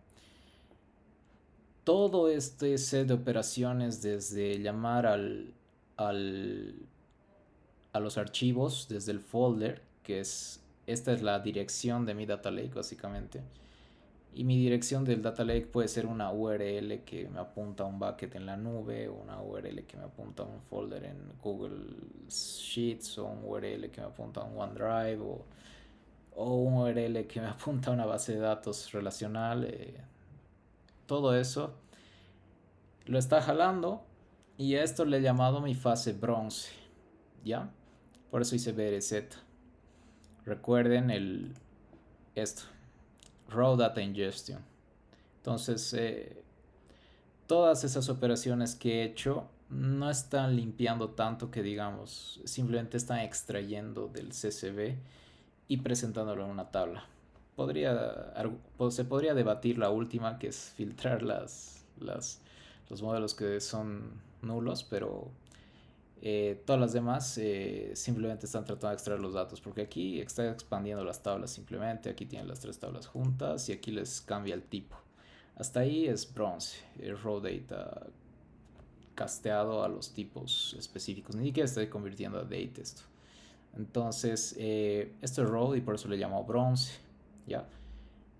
Todo este set de operaciones desde llamar al, a los archivos desde el folder, que es, esta es la dirección de mi data lake básicamente. Y mi dirección del data lake puede ser una URL que me apunta a un bucket en la nube, o una URL que me apunta a un folder en Google Sheets, o un URL que me apunta a un OneDrive, o un URL que me apunta a una base de datos relacional. Todo eso lo está jalando y a esto le he llamado mi fase bronce, ¿ya? Por eso hice BRZ. Recuerden esto, Raw Data Ingestion. Entonces, todas esas operaciones que he hecho no están limpiando tanto que digamos, simplemente están extrayendo del CSV y presentándolo en una tabla. Se podría debatir la última, que es filtrar los modelos que son nulos, pero todas las demás simplemente están tratando de extraer los datos, porque aquí está expandiendo las tablas simplemente, aquí tienen las tres tablas juntas y aquí les cambia el tipo. Hasta ahí es bronce, es raw data casteado a los tipos específicos, ni siquiera estoy convirtiendo a date esto. Entonces, esto es raw y por eso le llamo bronce, ¿ya?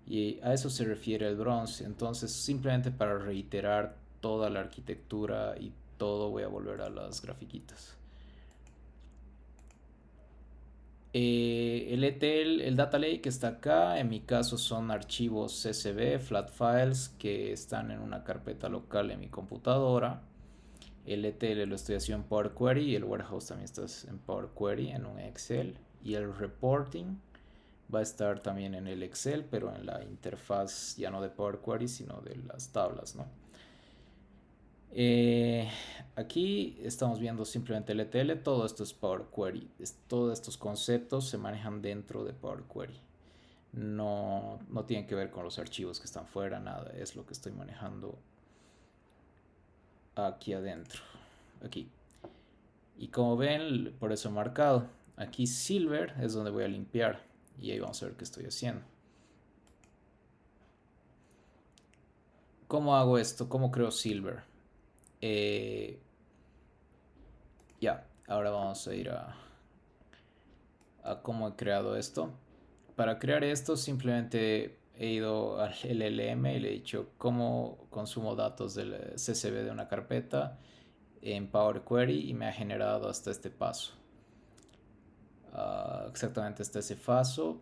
Y a eso se refiere el bronce. Entonces, simplemente para reiterar toda la arquitectura y todo, voy a volver a las grafiquitas. El ETL, el data lake está acá. En mi caso son archivos CSV, flat files, que están en una carpeta local en mi computadora. El ETL lo estoy haciendo en Power Query y el warehouse también está en Power Query en un Excel. Y el reporting va a estar también en el Excel, pero en la interfaz ya no de Power Query, sino de las tablas, ¿no? Eh, Aquí estamos viendo simplemente el ETL, todo esto es Power Query, todos estos conceptos se manejan dentro de Power Query. No tienen que ver con los archivos que están fuera, nada, es lo que estoy manejando aquí adentro, aquí. Y como ven, por eso he marcado, aquí Silver es donde voy a limpiar y ahí vamos a ver qué estoy haciendo. ¿Cómo hago esto? ¿Cómo creo Silver? Ya, ahora vamos a ir a cómo he creado esto. Para crear esto simplemente he ido al LLM y le he dicho cómo consumo datos del CSV de una carpeta en Power Query y me ha generado hasta este paso. Exactamente hasta ese paso.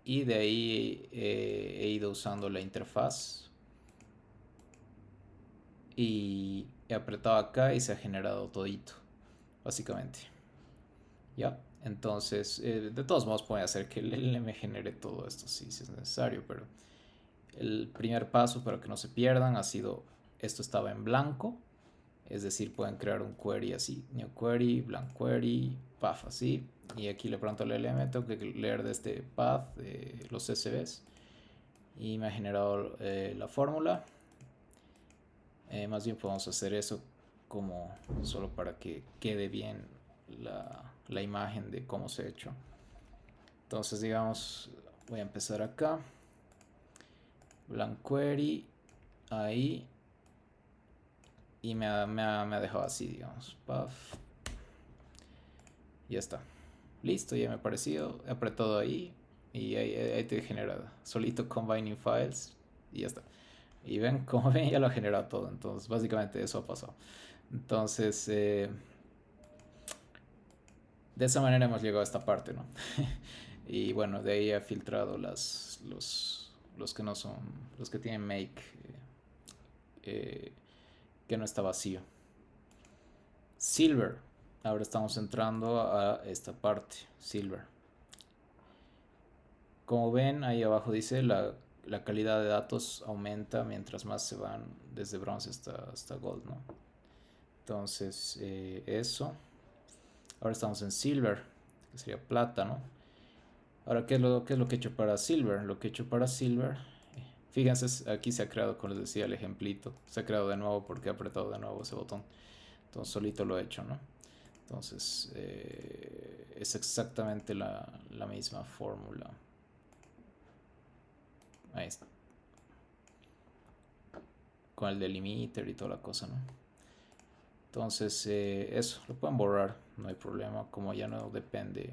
Y de ahí he ido usando la interfaz y he apretado acá y se ha generado todito, básicamente. ¿Ya? Entonces, de todos modos puede hacer que el LLM genere todo esto si es necesario, pero el primer paso para que no se pierdan ha sido, esto estaba en blanco, es decir, pueden crear un query así, new query, blank query, path así, y aquí le pregunto al LLM, tengo que leer de este path los CSVs, y me ha generado la fórmula. Más bien podemos hacer eso como solo para que quede bien la imagen de cómo se ha hecho. Entonces digamos, voy a empezar acá, blank query, ahí, y me ha dejado así, digamos, puff, ya está, listo, ya me ha parecido, he apretado ahí y ahí te genera solito combining files y ya está. Y ven, como ven, ya lo ha generado todo. Entonces, básicamente eso ha pasado. Entonces, de esa manera hemos llegado a esta parte, ¿no? Y bueno, de ahí he filtrado los que no son, los que tienen make, eh, que no está vacío. Silver. Ahora estamos entrando a esta parte, Silver. Como ven, ahí abajo dice la calidad de datos aumenta mientras más se van desde bronce hasta gold, ¿no? Entonces, eso. Ahora estamos en silver, que sería plata, ¿no? Ahora, qué es lo que he hecho para Silver? Lo que he hecho para Silver, fíjense, aquí se ha creado, como les decía, el ejemplito. Se ha creado de nuevo porque he apretado de nuevo ese botón. Entonces solito lo he hecho, ¿no? Entonces es exactamente la misma fórmula. Ahí está. Con el delimiter y toda la cosa, ¿no? Entonces eso, lo pueden borrar, no hay problema. Como ya no depende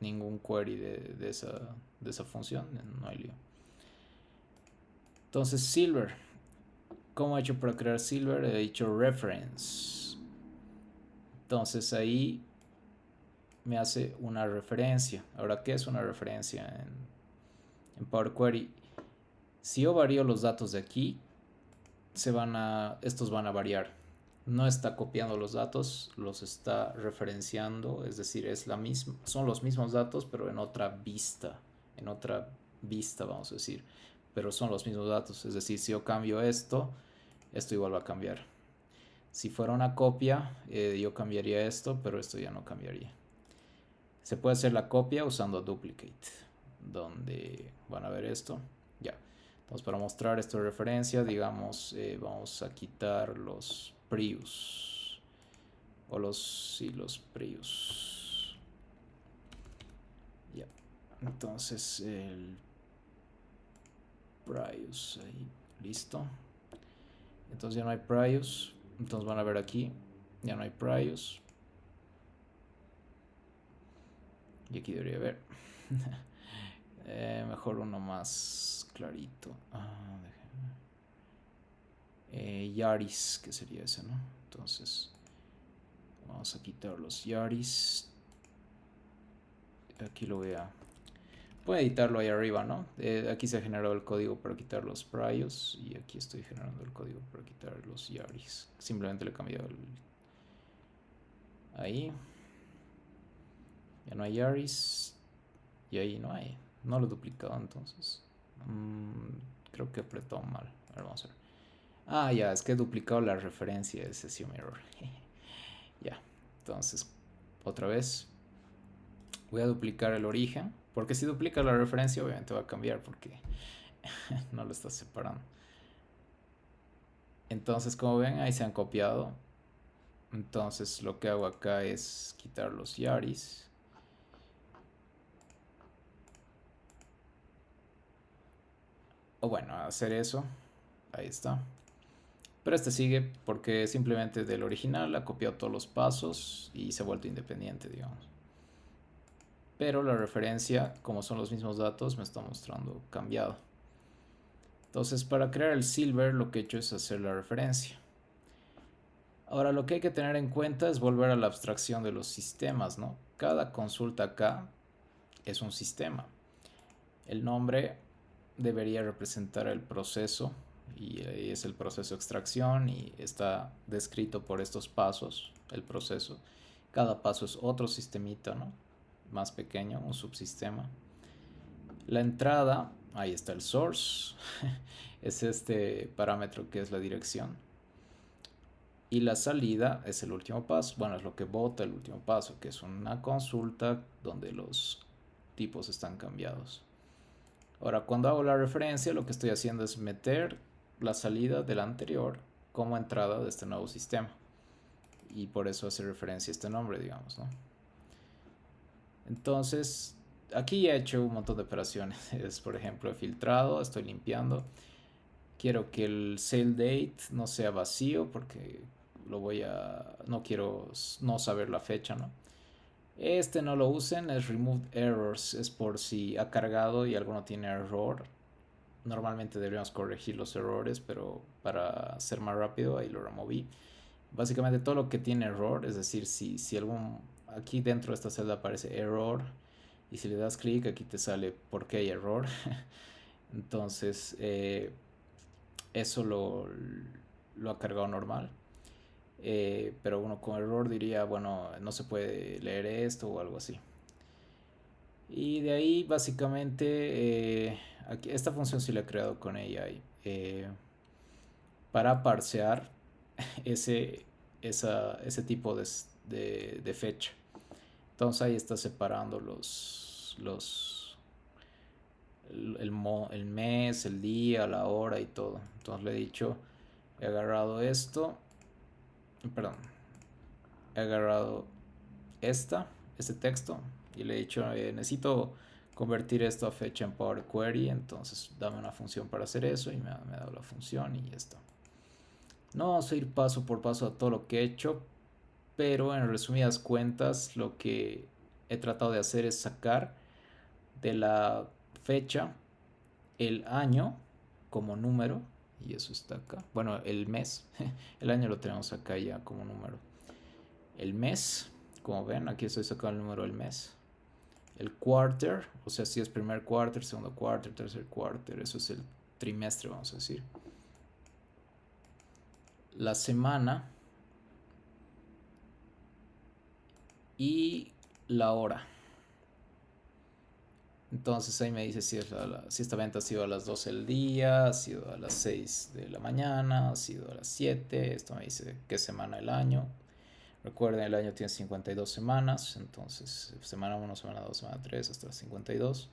ningún query de esa función, no hay lío. Entonces Silver, ¿cómo he hecho para crear Silver? He hecho reference. Entonces ahí me hace una referencia. Ahora, ¿qué es una referencia en Power Query? Si yo varío los datos de aquí, estos van a variar. No está copiando los datos, los está referenciando, es decir, son los mismos datos, pero en otra vista, vamos a decir, pero son los mismos datos. Es decir, si yo cambio esto igual va a cambiar. Si fuera una copia, yo cambiaría esto, pero esto ya no cambiaría. Se puede hacer la copia usando duplicate, donde van a ver esto. Ya. Entonces, para mostrar esto de referencia, digamos, vamos a quitar los Prius. O los Prius. Ya. Entonces, el Prius ahí. Listo. Entonces ya no hay Prius. Entonces van a ver aquí. Ya no hay Prius. Y aquí debería haber. Mejor uno más clarito. Yaris, que sería ese, ¿no? Entonces, vamos a quitar los Yaris. Aquí lo voy a... Puede editarlo ahí arriba, ¿no? Aquí se ha generado el código para quitar los Prius. Y aquí estoy generando el código para quitar los Yaris. Simplemente le he cambiado ahí. Ya no hay Yaris. Y ahí no hay. No lo he duplicado entonces. Creo que he apretado mal. A ver, vamos a ver. Ah, ya, es que he duplicado la referencia. Ese sí un error. Ya, entonces, otra vez. Voy a duplicar el origen. Porque si duplica la referencia, obviamente va a cambiar porque no lo estás separando. Entonces, como ven, ahí se han copiado. Entonces, lo que hago acá es quitar los Yaris. O bueno, hacer eso. Ahí está. Pero este sigue porque simplemente del original ha copiado todos los pasos y se ha vuelto independiente, digamos. Pero la referencia, como son los mismos datos, me está mostrando cambiado. Entonces, para crear el silver, lo que he hecho es hacer la referencia. Ahora, lo que hay que tener en cuenta es volver a la abstracción de los sistemas, ¿no? Cada consulta acá es un sistema. El nombre debería representar el proceso y es el proceso de extracción y está descrito por estos pasos, el proceso. Cada paso es otro sistemita, ¿no? Más pequeño, un subsistema. La entrada, ahí está el source, es este parámetro que es la dirección. Y la salida es el último paso, bueno, es lo que vota el último paso, que es una consulta donde los tipos están cambiados. Ahora, cuando hago la referencia, lo que estoy haciendo es meter la salida del anterior como entrada de este nuevo sistema. Y por eso hace referencia a este nombre, digamos, ¿no? Entonces, aquí he hecho un montón de operaciones. Es, por ejemplo, he filtrado, estoy limpiando. Quiero que el sale date no sea vacío porque no quiero no saber la fecha, ¿no? Este no lo usen, es remove errors, es por si ha cargado y alguno tiene error. Normalmente deberíamos corregir los errores, pero para ser más rápido ahí lo removí. Básicamente todo lo que tiene error, es decir, si aquí dentro de esta celda aparece error y si le das clic aquí te sale por qué hay error. Entonces eso lo ha cargado normal. Pero uno con error diría, bueno, no se puede leer esto o algo así. Y de ahí básicamente esta función sí la he creado con AI para parsear ese, ese tipo de fecha. Entonces ahí está separando el mes, el día, la hora y todo. Entonces le he dicho, he agarrado esto, perdón, he agarrado este texto y le he dicho, necesito convertir esto a fecha en Power Query, entonces dame una función para hacer eso y me ha dado la función y ya está. No vamos a ir paso por paso a todo lo que he hecho, pero en resumidas cuentas lo que he tratado de hacer es sacar de la fecha el año como número, y eso está acá. Bueno, el mes, el año lo tenemos acá ya como número. El mes, como ven, aquí estoy sacando el número del mes. El quarter, o sea, si es primer quarter, segundo quarter, tercer quarter, eso es el trimestre, vamos a decir. La semana y la hora. Entonces ahí me dice si esta venta ha sido a las 12 del día, ha sido a las 6 de la mañana, ha sido a las 7. Esto me dice qué semana del año. Recuerden, el año tiene 52 semanas, entonces semana 1, semana 2, semana 3 hasta las 52.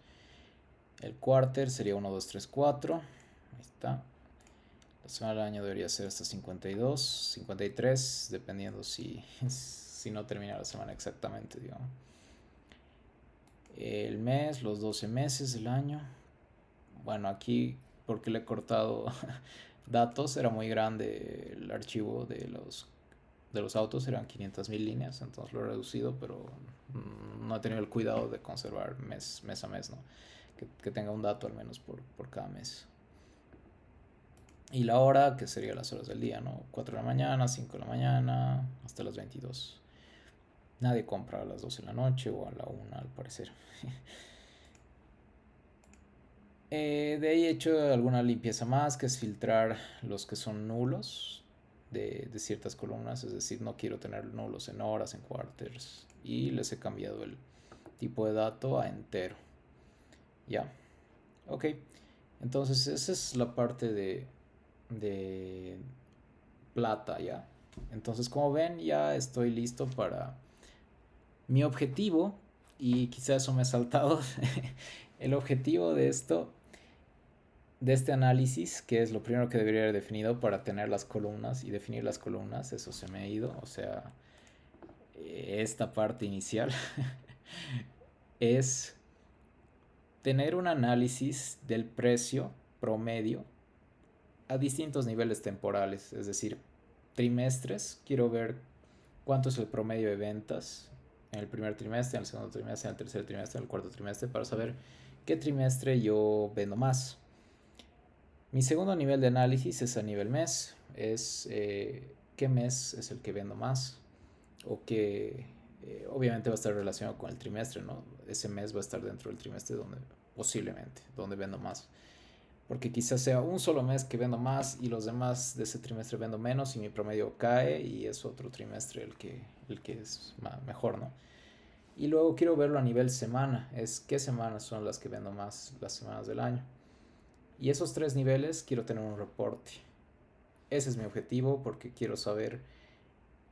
El quarter sería 1, 2, 3, 4. Ahí está. La semana del año debería ser hasta 52, 53, dependiendo si no termina la semana exactamente, digamos. El mes, los 12 meses del año. Bueno, aquí porque le he cortado datos, era muy grande el archivo de los autos, eran 500.000 líneas, entonces lo he reducido, pero no he tenido el cuidado de conservar mes a mes, ¿no? Que tenga un dato al menos por cada mes. Y la hora, que sería las horas del día, ¿no? 4 de la mañana, 5 de la mañana, hasta las 22. Nadie compra a las 12 de la noche o a la 1 al parecer. De ahí he hecho alguna limpieza más, que es filtrar los que son nulos de ciertas columnas, es decir, no quiero tener nulos en horas, en quarters, y les he cambiado el tipo de dato a entero. Ya, ok. Entonces esa es la parte de plata, ya. Entonces, como ven, ya estoy listo para mi objetivo, y quizás eso me he saltado. El objetivo de este análisis, que es lo primero que debería haber definido para tener las columnas y definir las columnas, eso se me ha ido, o sea, esta parte inicial es tener un análisis del precio promedio a distintos niveles temporales, es decir, trimestres. Quiero ver cuánto es el promedio de ventas en el primer trimestre, en el segundo trimestre, en el tercer trimestre, en el cuarto trimestre, para saber qué trimestre yo vendo más. Mi segundo nivel de análisis es a nivel mes, es qué mes es el que vendo más, o que obviamente va a estar relacionado con el trimestre, ¿no? Ese mes va a estar dentro del trimestre posiblemente, donde vendo más. Porque quizás sea un solo mes que vendo más y los demás de ese trimestre vendo menos y mi promedio cae y es otro trimestre el que es mejor, ¿no? Y luego quiero verlo a nivel semana, es qué semanas son las que vendo más las semanas del año. Y esos tres niveles quiero tener un reporte. Ese es mi objetivo porque quiero saber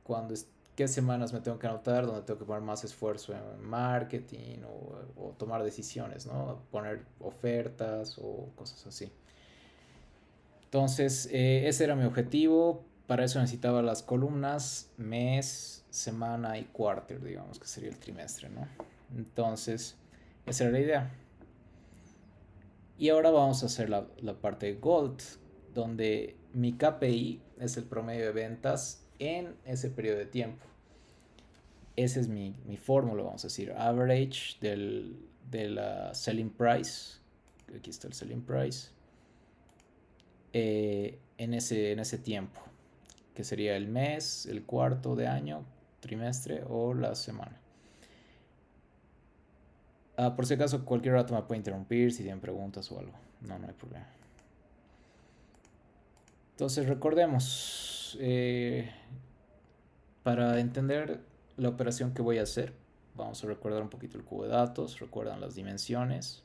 cuándo qué semanas me tengo que anotar, dónde tengo que poner más esfuerzo en marketing o tomar decisiones, ¿no? Poner ofertas o cosas así. Entonces, ese era mi objetivo. Para eso necesitaba las columnas mes, semana y quarter, digamos que sería el trimestre, ¿no? Entonces, esa era la idea. Y ahora vamos a hacer la parte de Gold, donde mi KPI es el promedio de ventas en ese periodo de tiempo. Esa es mi fórmula, vamos a decir, average de la selling price. Aquí está el selling price. En ese tiempo, que sería el mes, el cuarto de año, trimestre o la semana. Por si acaso, cualquier rato me puede interrumpir si tienen preguntas o algo. No hay problema. Entonces recordemos, para entender la operación que voy a hacer, vamos a recordar un poquito el cubo de datos, recuerdan las dimensiones,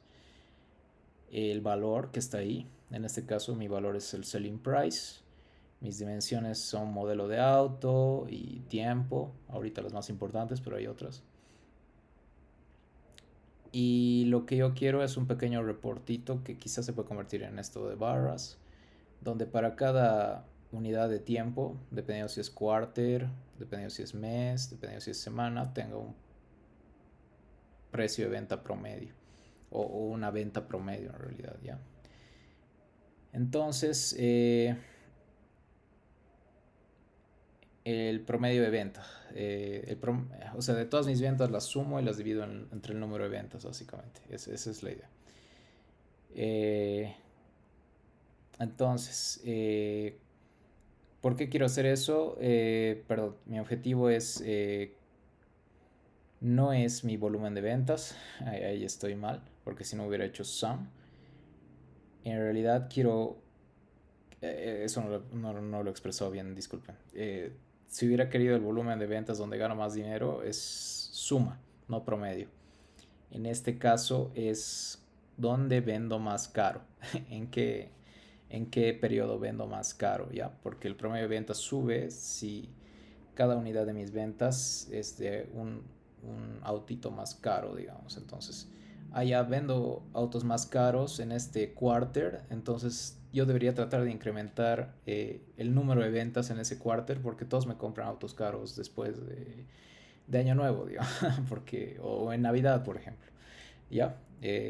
el valor que está ahí. En este caso mi valor es el selling price. Mis dimensiones son modelo de auto y tiempo, ahorita las más importantes, pero hay otras. Y lo que yo quiero es un pequeño reportito que quizás se puede convertir en esto de barras, donde para cada unidad de tiempo, dependiendo si es quarter, dependiendo si es mes, dependiendo si es semana, tenga un precio de venta promedio o una venta promedio en realidad, ¿ya? Entonces, el promedio de venta. O sea, de todas mis ventas las sumo y las divido entre el número de ventas, básicamente. Esa es la idea. Eh, entonces, ¿por qué quiero hacer eso? Perdón, mi objetivo no es mi volumen de ventas. Ahí estoy mal, porque si no hubiera hecho sum. En realidad quiero... eso no lo he expresado bien, disculpen. Si hubiera querido el volumen de ventas donde gano más dinero, es suma, no promedio. En este caso es donde vendo más caro, en qué, en qué periodo vendo más caro, ¿ya? Porque el promedio de ventas sube si cada unidad de mis ventas es de un autito más caro, digamos. Entonces, allá vendo autos más caros en este quarter, entonces yo debería tratar de incrementar el número de ventas en ese quarter porque todos me compran autos caros después de Año Nuevo, digamos, porque, o en Navidad, por ejemplo, ¿ya?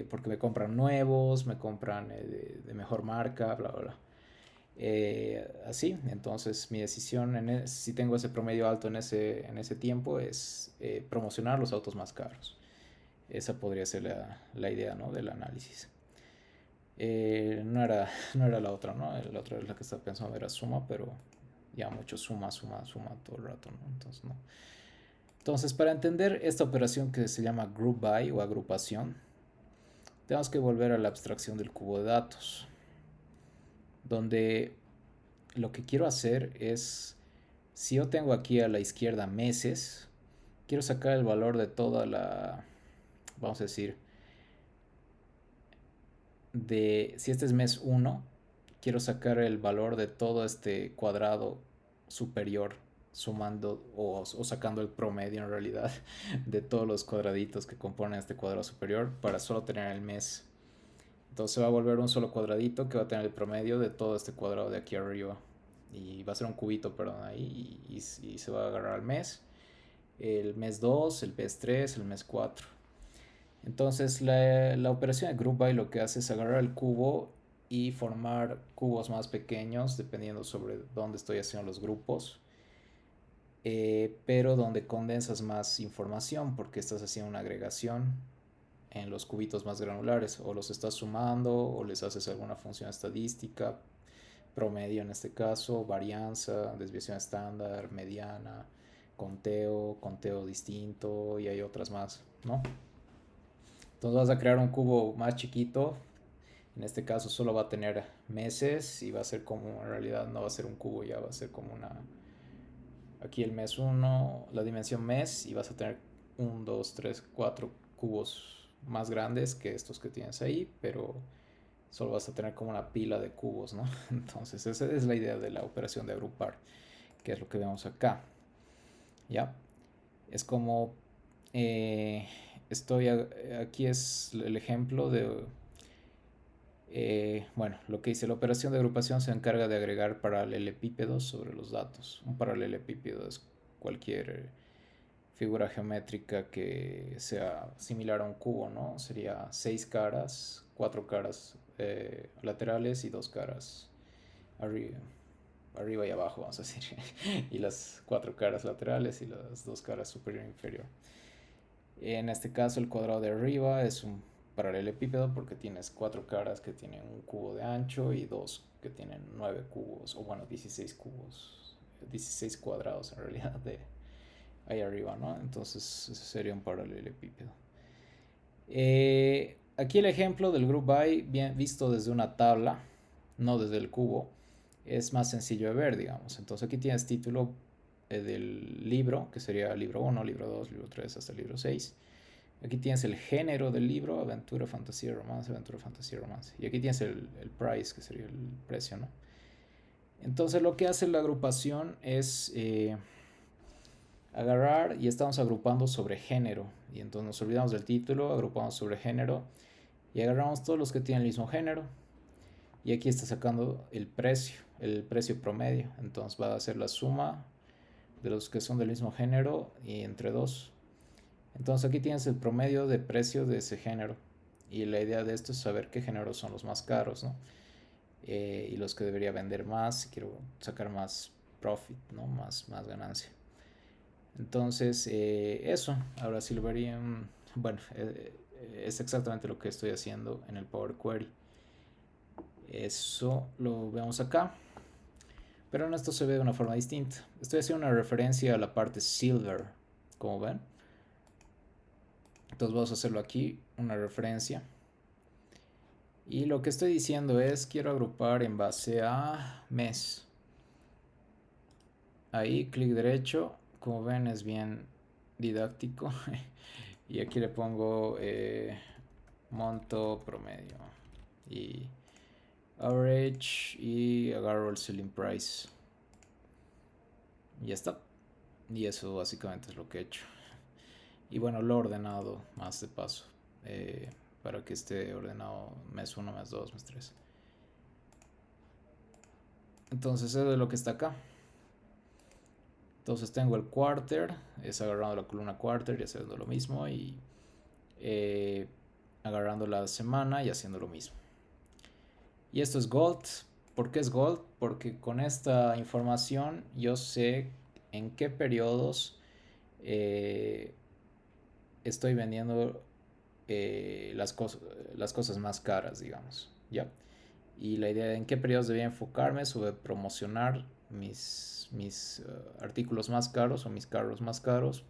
Porque me compran nuevos, me compran de mejor marca, bla, bla, bla. Así, entonces mi decisión, si tengo ese promedio alto en ese tiempo, es promocionar los autos más caros. Esa podría ser la idea, ¿no? Del análisis. No era la otra, ¿no? La otra es la que estaba pensando, era suma, pero ya mucho suma, suma, suma todo el rato, ¿no? Entonces, no. Entonces, para entender esta operación que se llama group by o agrupación, tenemos que volver a la abstracción del cubo de datos, donde lo que quiero hacer es, si yo tengo aquí a la izquierda meses, quiero sacar el valor de toda vamos a decir, si este es mes uno, quiero sacar el valor de todo este cuadrado superior, sumando o sacando el promedio en realidad de todos los cuadraditos que componen este cuadrado superior para solo tener el mes. Entonces va a volver un solo cuadradito que va a tener el promedio de todo este cuadrado de aquí arriba. Y va a ser un cubito, perdón, ahí. Y se va a agarrar al mes. El mes 2, el mes 3, el mes 4. Entonces la operación de group by lo que hace es agarrar el cubo y formar cubos más pequeños dependiendo sobre dónde estoy haciendo los grupos. Pero donde condensas más información porque estás haciendo una agregación en los cubitos más granulares, o los estás sumando o les haces alguna función estadística, promedio en este caso, varianza, desviación estándar, mediana, conteo distinto y hay otras más, ¿no? Entonces vas a crear un cubo más chiquito, en este caso solo va a tener meses y va a ser como, en realidad no va a ser un cubo, ya va a ser como aquí el mes 1, la dimensión mes, y vas a tener 1, 2, 3, 4 cubos más grandes que estos que tienes ahí, pero solo vas a tener como una pila de cubos, ¿no? Entonces esa es la idea de la operación de agrupar, que es lo que vemos acá, ¿ya? Es como, eh, aquí es el ejemplo de, bueno, lo que dice la operación de agrupación se encarga de agregar paralelepípedos sobre los datos. Un paralelepípedo es cualquier figura geométrica que sea similar a un cubo, ¿no? Sería 6 caras, 4 caras laterales y 2 caras arriba y abajo, vamos a decir. Y las 4 caras laterales y las 2 caras superior e inferior. En este caso el cuadrado de arriba es un paralelepípedo porque tienes 4 caras que tienen un cubo de ancho y 2 que tienen 9 cubos, o bueno, 16 cubos, 16 cuadrados en realidad de ahí arriba, ¿no? Entonces ese sería un paralelepípedo. Aquí el ejemplo del group by, bien visto desde una tabla, no desde el cubo, es más sencillo de ver, digamos. Entonces aquí tienes título del libro, que sería libro 1, libro 2, libro 3 hasta el libro 6. Aquí tienes el género del libro, aventura, fantasía, romance, aventura, fantasía, romance. Y aquí tienes el price, que sería el precio, ¿no? Entonces lo que hace la agrupación es Agarrar y estamos agrupando sobre género. Y entonces nos olvidamos del título, agrupamos sobre género y agarramos todos los que tienen el mismo género. Y aquí está sacando el precio promedio. Entonces va a ser la suma de los que son del mismo género y entre dos. Entonces aquí tienes el promedio de precio de ese género. Y la idea de esto es saber qué géneros son los más caros, ¿no? Y los que debería vender más si quiero sacar más profit, ¿no? Más ganancia. Entonces, eso, ahora sí lo verían. Bueno, es exactamente lo que estoy haciendo en el Power Query. Eso lo vemos acá. Pero en esto se ve de una forma distinta. Estoy haciendo una referencia a la parte silver, como ven. Entonces vamos a hacerlo aquí, una referencia. Y lo que estoy diciendo es, quiero agrupar en base a mes. Ahí, clic derecho. Como ven, es bien didáctico. Y aquí le pongo monto promedio. Y average. Y agarro el selling price. Y ya está. Y eso básicamente es lo que he hecho. Y bueno, lo he ordenado más de paso. Para que esté ordenado mes 1, mes 2, mes 3. Entonces eso es lo que está acá. Entonces tengo el quarter, es agarrando la columna quarter y haciendo lo mismo. Y agarrando la semana y haciendo lo mismo. Y esto es gold. ¿Por qué es gold? Porque con esta información yo sé en qué periodos estoy vendiendo las cosas más caras, digamos, ¿ya? Y la idea de en qué periodos debía enfocarme sobre promocionar mis artículos más caros o mis carros más caros,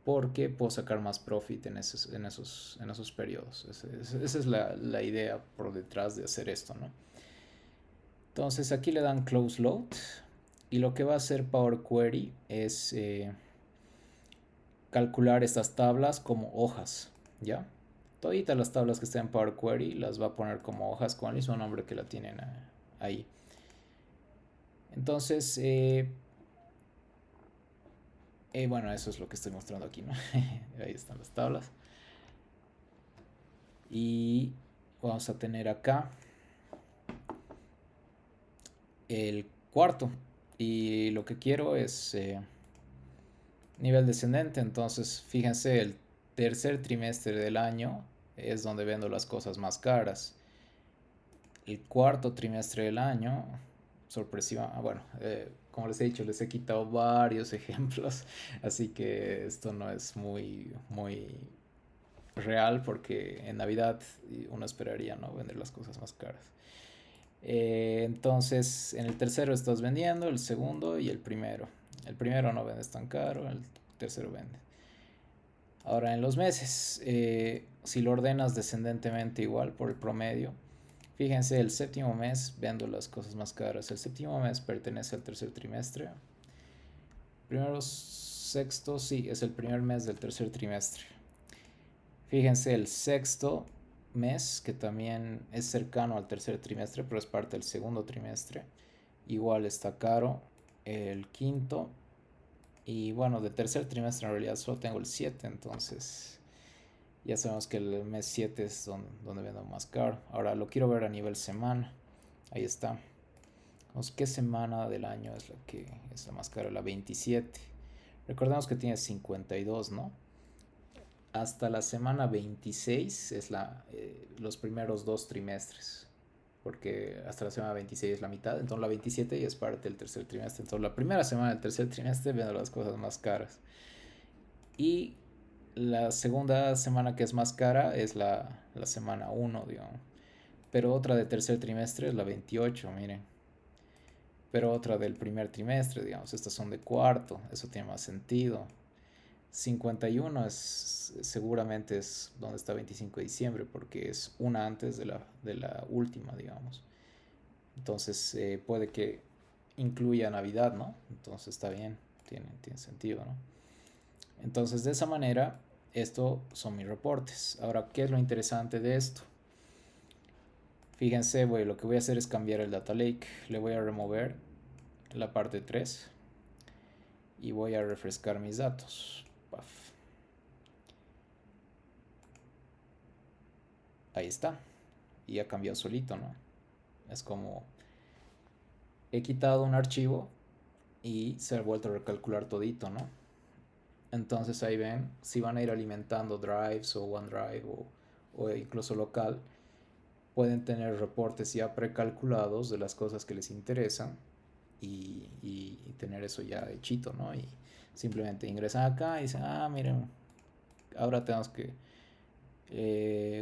porque puedo sacar más profit en esos periodos. Esa es la idea por detrás de hacer esto, ¿no? Entonces aquí le dan close load y lo que va a hacer Power Query es calcular estas tablas como hojas, ¿ya? Toditas las tablas que estén en Power Query las va a poner como hojas con el mismo nombre que la tienen ahí. Entonces, bueno, eso es lo que estoy mostrando aquí, ¿no? Ahí están las tablas. Y vamos a tener acá el cuarto. Y lo que quiero es nivel descendente. Entonces, fíjense, el tercer trimestre del año es donde vendo las cosas más caras. El cuarto trimestre del año, sorpresiva, bueno, como les he dicho, les he quitado varios ejemplos, así que esto no es muy real porque en Navidad uno esperaría, ¿no? Vender las cosas más caras. Entonces, en el tercero estás vendiendo, el segundo y el primero. El primero no vendes tan caro, el tercero vende. Ahora, en los meses, si lo ordenas descendentemente igual por el promedio, fíjense, el séptimo mes vendo las cosas más caras. El séptimo mes pertenece al tercer trimestre. Primero, sexto, sí, es el primer mes del tercer trimestre. Fíjense, el sexto mes, que también es cercano al tercer trimestre, pero es parte del segundo trimestre. Igual está caro. El quinto. Y bueno, del tercer trimestre en realidad solo tengo el 7, entonces ya sabemos que el mes 7 es donde vendo más caro. Ahora lo quiero ver a nivel semana. Ahí está. Vamos, ¿qué semana del año es la que es la más cara? La 27. Recordemos que tiene 52, ¿no? Hasta la semana 26 es los primeros dos trimestres. Porque hasta la semana 26 es la mitad. Entonces la 27 ya es parte del tercer trimestre. Entonces la primera semana del tercer trimestre vendo las cosas más caras. Y la segunda semana que es más cara es la semana 1, digamos. Pero otra de tercer trimestre es la 28, miren. Pero otra del primer trimestre, digamos. Estas son de cuarto, eso tiene más sentido. 51 seguramente es donde está 25 de diciembre, porque es una antes de la última, digamos. Entonces puede que incluya Navidad, ¿no? Entonces está bien, tiene sentido, ¿no? Entonces de esa manera, estos son mis reportes. Ahora, ¿qué es lo interesante de esto? Fíjense, lo que voy a hacer es cambiar el data lake. Le voy a remover la parte 3 y voy a refrescar mis datos. Paf. Ahí está. Y ha cambiado solito, ¿no? Es como he quitado un archivo y se ha vuelto a recalcular todito, ¿no? Entonces ahí ven, si van a ir alimentando drives o OneDrive o incluso local, pueden tener reportes ya precalculados de las cosas que les interesan y tener eso ya hechito, ¿no? Y simplemente ingresan acá y dicen, ah, miren, ahora tenemos que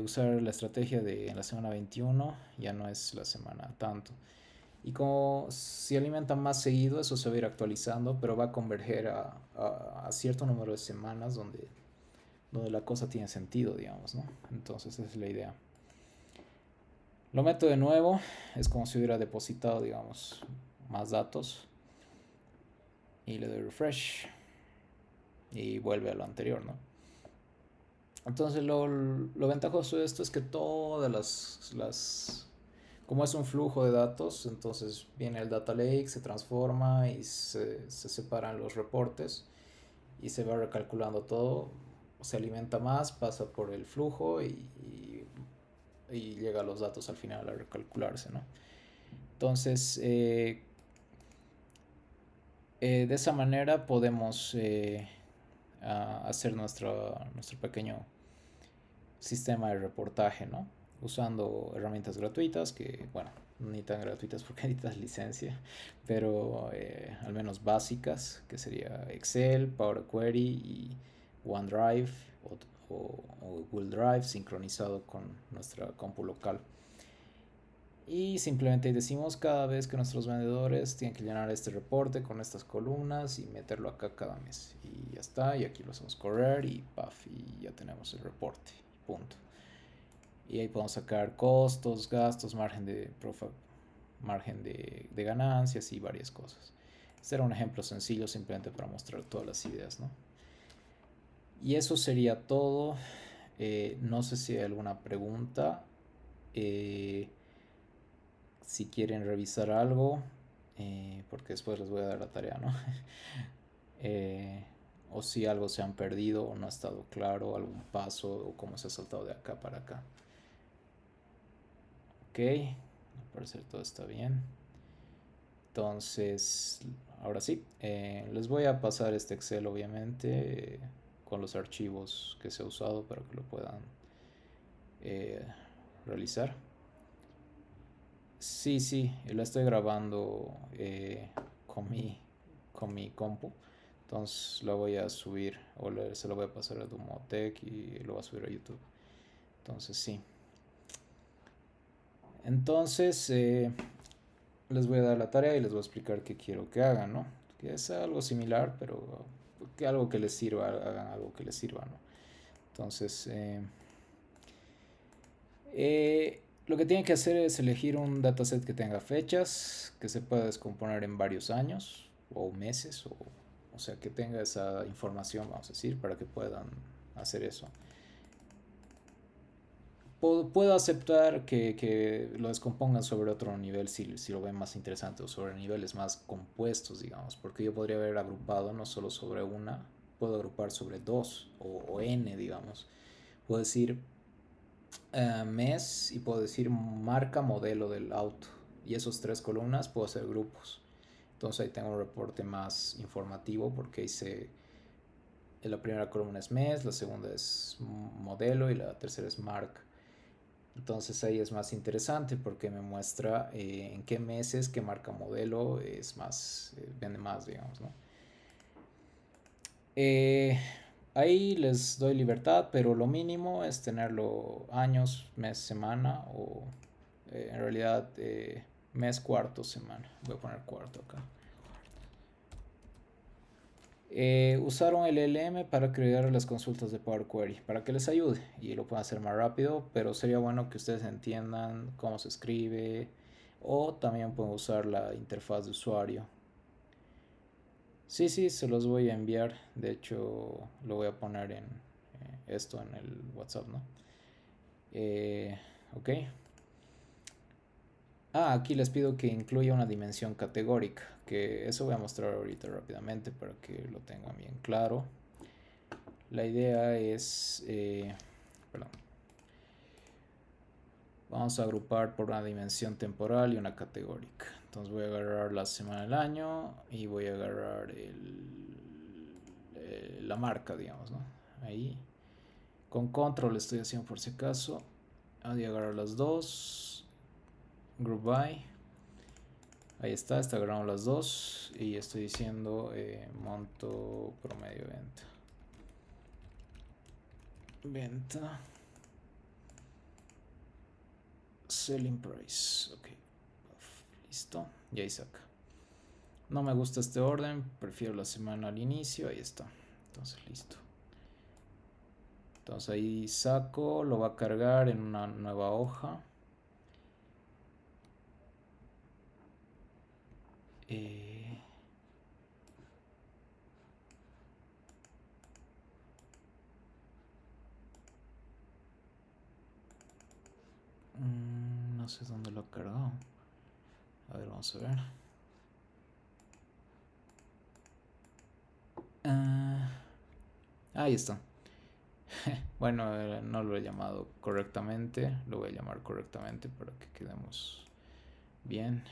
usar la estrategia de en la semana 21, ya no es la semana tanto. Y como si alimentan más seguido, eso se va a ir actualizando, pero va a converger a cierto número de semanas donde la cosa tiene sentido, digamos, ¿no? Entonces esa es la idea. Lo meto de nuevo, es como si hubiera depositado, digamos, más datos y le doy refresh y vuelve a lo anterior, ¿no? Entonces lo ventajoso de esto es que todas como es un flujo de datos, entonces viene el data lake, se transforma y se separan los reportes y se va recalculando todo, se alimenta más, pasa por el flujo y llega a los datos al final a recalcularse, ¿no? Entonces, de esa manera podemos hacer nuestro pequeño sistema de reportaje, ¿no? Usando herramientas gratuitas que, bueno, ni tan gratuitas porque necesitas licencia, pero al menos básicas, que sería Excel, Power Query y OneDrive o Google Drive sincronizado con nuestra compu local. Y simplemente decimos cada vez que nuestros vendedores tienen que llenar este reporte con estas columnas y meterlo acá cada mes. Y ya está, y aquí lo hacemos correr y paf, y ya tenemos el reporte. Punto. Y ahí podemos sacar costos, gastos, margen de ganancias y varias cosas. Este era un ejemplo sencillo simplemente para mostrar todas las ideas, ¿no? Y eso sería todo. No sé si hay alguna pregunta. Si quieren revisar algo, porque después les voy a dar la tarea, ¿no? Eh, o si algo se han perdido o no ha estado claro, algún paso o cómo se ha saltado de acá para acá. Ok, al parecer todo está bien. Entonces, ahora sí, les voy a pasar este Excel obviamente con los archivos que se ha usado para que lo puedan eh, realizar. Sí, sí, la estoy grabando con mi compu. Entonces lo voy a subir se lo voy a pasar a Dumotech y lo voy a subir a YouTube. Entonces sí. Entonces les voy a dar la tarea y les voy a explicar qué quiero que hagan, ¿no? Que es algo similar, pero que algo que les sirva, hagan algo que les sirva, ¿no? Entonces, lo que tienen que hacer es elegir un dataset que tenga fechas, que se pueda descomponer en varios años o meses, o sea, que tenga esa información, vamos a decir, para que puedan hacer eso. Puedo aceptar que lo descompongan sobre otro nivel si lo ven más interesante o sobre niveles más compuestos, digamos, porque yo podría haber agrupado no solo sobre una, puedo agrupar sobre dos o n, digamos. Puedo decir mes y puedo decir marca, modelo del auto. Y esos tres columnas puedo hacer grupos. Entonces ahí tengo un reporte más informativo porque hice la primera columna es mes, la segunda es modelo y la tercera es marca. Entonces ahí es más interesante porque me muestra en qué meses, qué marca modelo es más, vende más, digamos, ¿no? Eh, Ahí les doy libertad, pero lo mínimo es tenerlo años, mes, semana o en realidad mes, cuarto, semana. Voy a poner cuarto acá. Usaron el LLM para crear las consultas de Power Query para que les ayude y lo puedan hacer más rápido, pero sería bueno que ustedes entiendan cómo se escribe o también pueden usar la interfaz de usuario. Sí, sí, se los voy a enviar. De hecho, lo voy a poner en esto en el WhatsApp, ¿no? Ok. Aquí les pido que incluya una dimensión categórica, que eso voy a mostrar ahorita rápidamente para que lo tengan bien claro. La idea es, perdón, vamos a agrupar por una dimensión temporal y una categórica. Entonces voy a agarrar la semana del año y voy a agarrar la marca, digamos, ¿no? Ahí. Con control estoy haciendo por si acaso. Voy a agarrar las dos. Group by. Ahí está agarrando las dos. Y estoy diciendo monto promedio venta. Venta. Selling price. Ok. Listo. Y ahí saca. No me gusta este orden. Prefiero la semana al inicio. Ahí está. Entonces listo. Entonces ahí saco. Lo va a cargar en una nueva hoja. No sé dónde lo ha cargado. A ver, vamos a ver. Ahí está. Bueno, no lo he llamado correctamente. Lo voy a llamar correctamente para que quedemos bien.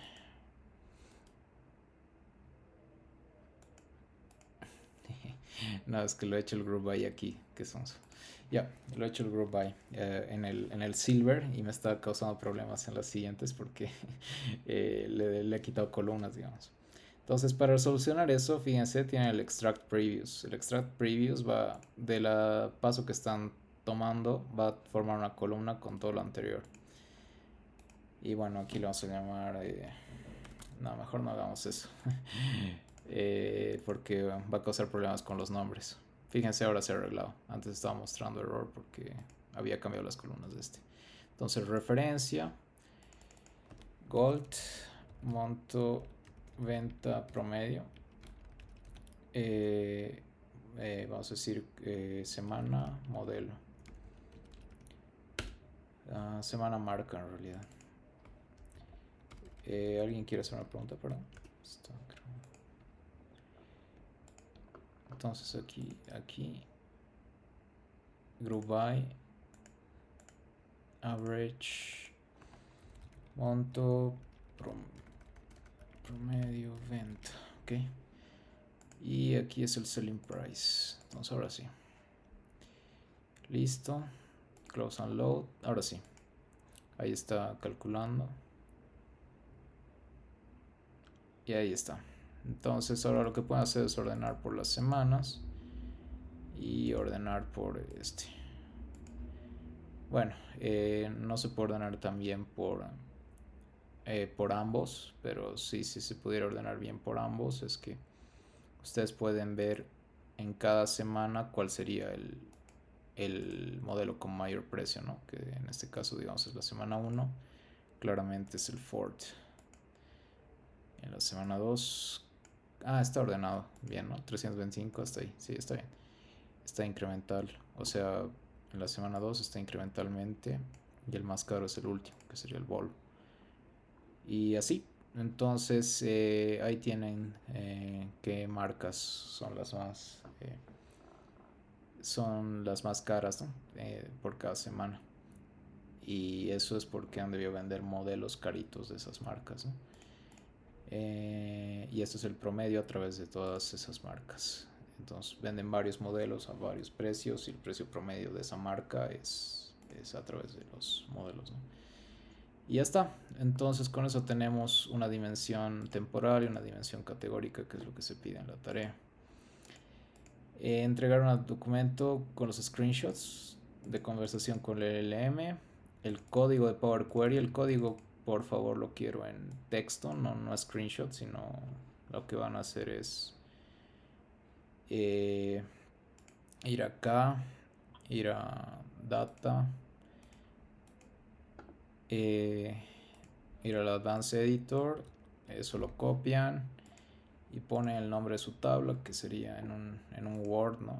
No, es que lo he hecho el group by aquí. ¿Qué son? Ya, lo he hecho el group by en el silver y me está causando problemas en las siguientes porque le he quitado columnas, digamos. Entonces, para solucionar eso, fíjense, tiene el extract previews. El extract previews va de la paso que están tomando, va a formar una columna con todo lo anterior. Y bueno, aquí lo vamos a llamar. No, mejor no hagamos eso. Porque va a causar problemas con los nombres. Fíjense, ahora se ha arreglado. Antes estaba mostrando error porque había cambiado las columnas de este. Entonces, referencia, gold, monto, venta promedio. Vamos a decir semana, modelo. Semana marca en realidad. ¿Alguien quiere hacer una pregunta? Perdón. Entonces aquí group by average monto promedio venta, ok, y aquí es el selling price. Entonces ahora sí, listo, close and load. Ahora sí, ahí está calculando y ahí está. Entonces ahora lo que pueden hacer es ordenar por las semanas y ordenar por este. Bueno, no se puede ordenar también por ambos, pero sí, si se pudiera ordenar bien por ambos, es que ustedes pueden ver en cada semana cuál sería el modelo con mayor precio, ¿no? Que en este caso, digamos, es la semana 1, claramente es el Ford. En la semana 2, está ordenado bien, ¿no? 325 hasta ahí, sí, está bien. Está incremental, o sea, en la semana 2 está incrementalmente y el más caro es el último, que sería el Volvo. Y así, entonces ahí tienen qué marcas son las más caras, ¿no? Por cada semana. Y eso es porque han debido vender modelos caritos de esas marcas, ¿no? Y esto es el promedio a través de todas esas marcas. Entonces venden varios modelos a varios precios y el precio promedio de esa marca es a través de los modelos, ¿no? Y ya está. Entonces con eso tenemos una dimensión temporal y una dimensión categórica, que es lo que se pide en la tarea. Entregar un documento con los screenshots de conversación con el LLM, el código de Power Query. El código, por favor, lo quiero en texto, no screenshot, sino lo que van a hacer es ir acá, ir a data, ir al Advanced Editor, eso lo copian y ponen el nombre de su tabla, que sería en un Word, ¿no?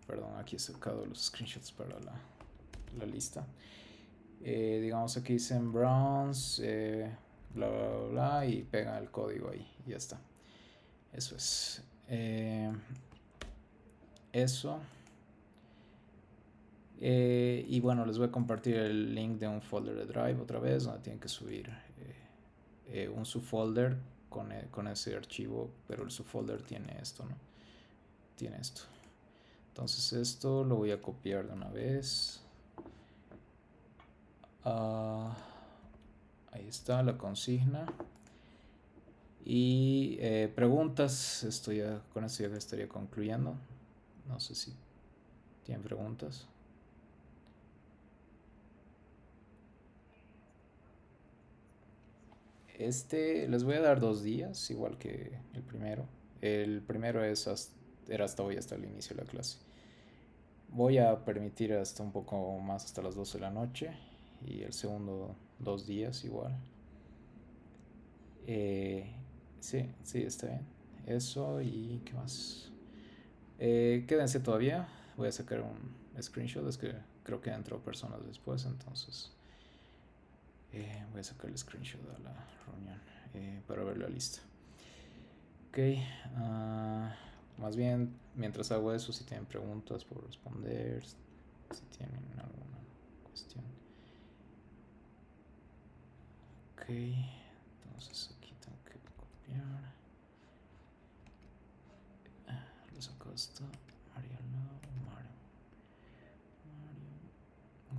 Perdón, aquí he sacado los screenshots para la lista. Digamos aquí dicen bronze, bla bla bla bla, y pegan el código ahí y ya está. Eso es. Eso. Y bueno, les voy a compartir el link de un folder de Drive otra vez, donde tienen que subir un subfolder con ese archivo, pero el subfolder tiene esto, ¿no? Tiene esto. Entonces esto lo voy a copiar de una vez. Ahí está la consigna. Y preguntas, con esto ya estaría concluyendo. No sé si tienen preguntas. Les voy a dar 2 días, igual que el primero. El primero era hasta hoy, hasta el inicio de la clase. Voy a permitir hasta un poco más, hasta las 12 de la noche. Y el segundo, 2 días igual. Sí, sí, está bien. Eso y qué más. Quédense todavía. Voy a sacar un screenshot. Es que creo que entró personas después, entonces voy a sacar el screenshot a la reunión para ver la lista. Ok. Más bien, mientras hago eso, si tienen preguntas por responder, si tienen alguna cuestión. Ok. Entonces aquí tengo que copiar. Acá está Mariana, Mario.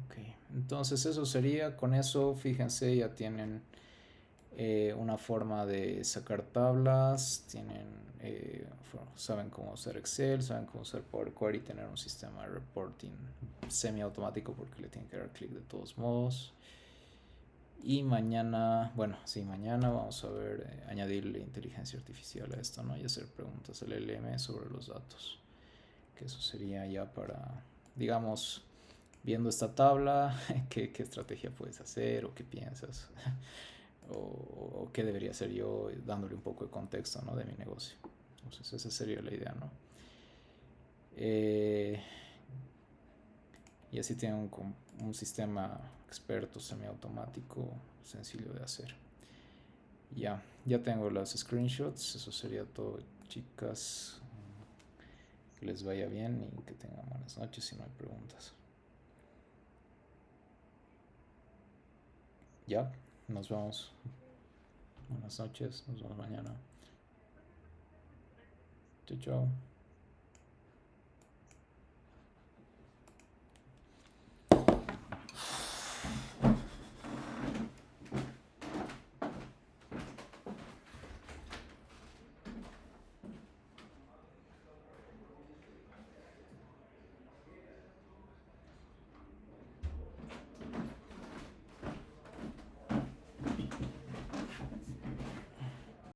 Ok, entonces eso sería, con eso fíjense, ya tienen una forma de sacar tablas, saben cómo usar Excel, saben cómo usar Power Query y tener un sistema de reporting semiautomático porque le tienen que dar clic de todos modos. Y mañana, bueno, sí, mañana vamos a ver, añadirle inteligencia artificial a esto, ¿no? Y hacer preguntas al LM sobre los datos. Que eso sería ya para, digamos, viendo esta tabla, qué estrategia puedes hacer o qué piensas. O qué debería hacer yo dándole un poco de contexto, ¿no? De mi negocio. Entonces esa sería la idea, ¿no? Y así tiene un sistema experto semiautomático sencillo de hacer. Ya tengo las screenshots. Eso sería todo, chicas. Que les vaya bien y que tengan buenas noches si no hay preguntas. Ya, nos vemos. Buenas noches, nos vemos mañana. Chao, chao.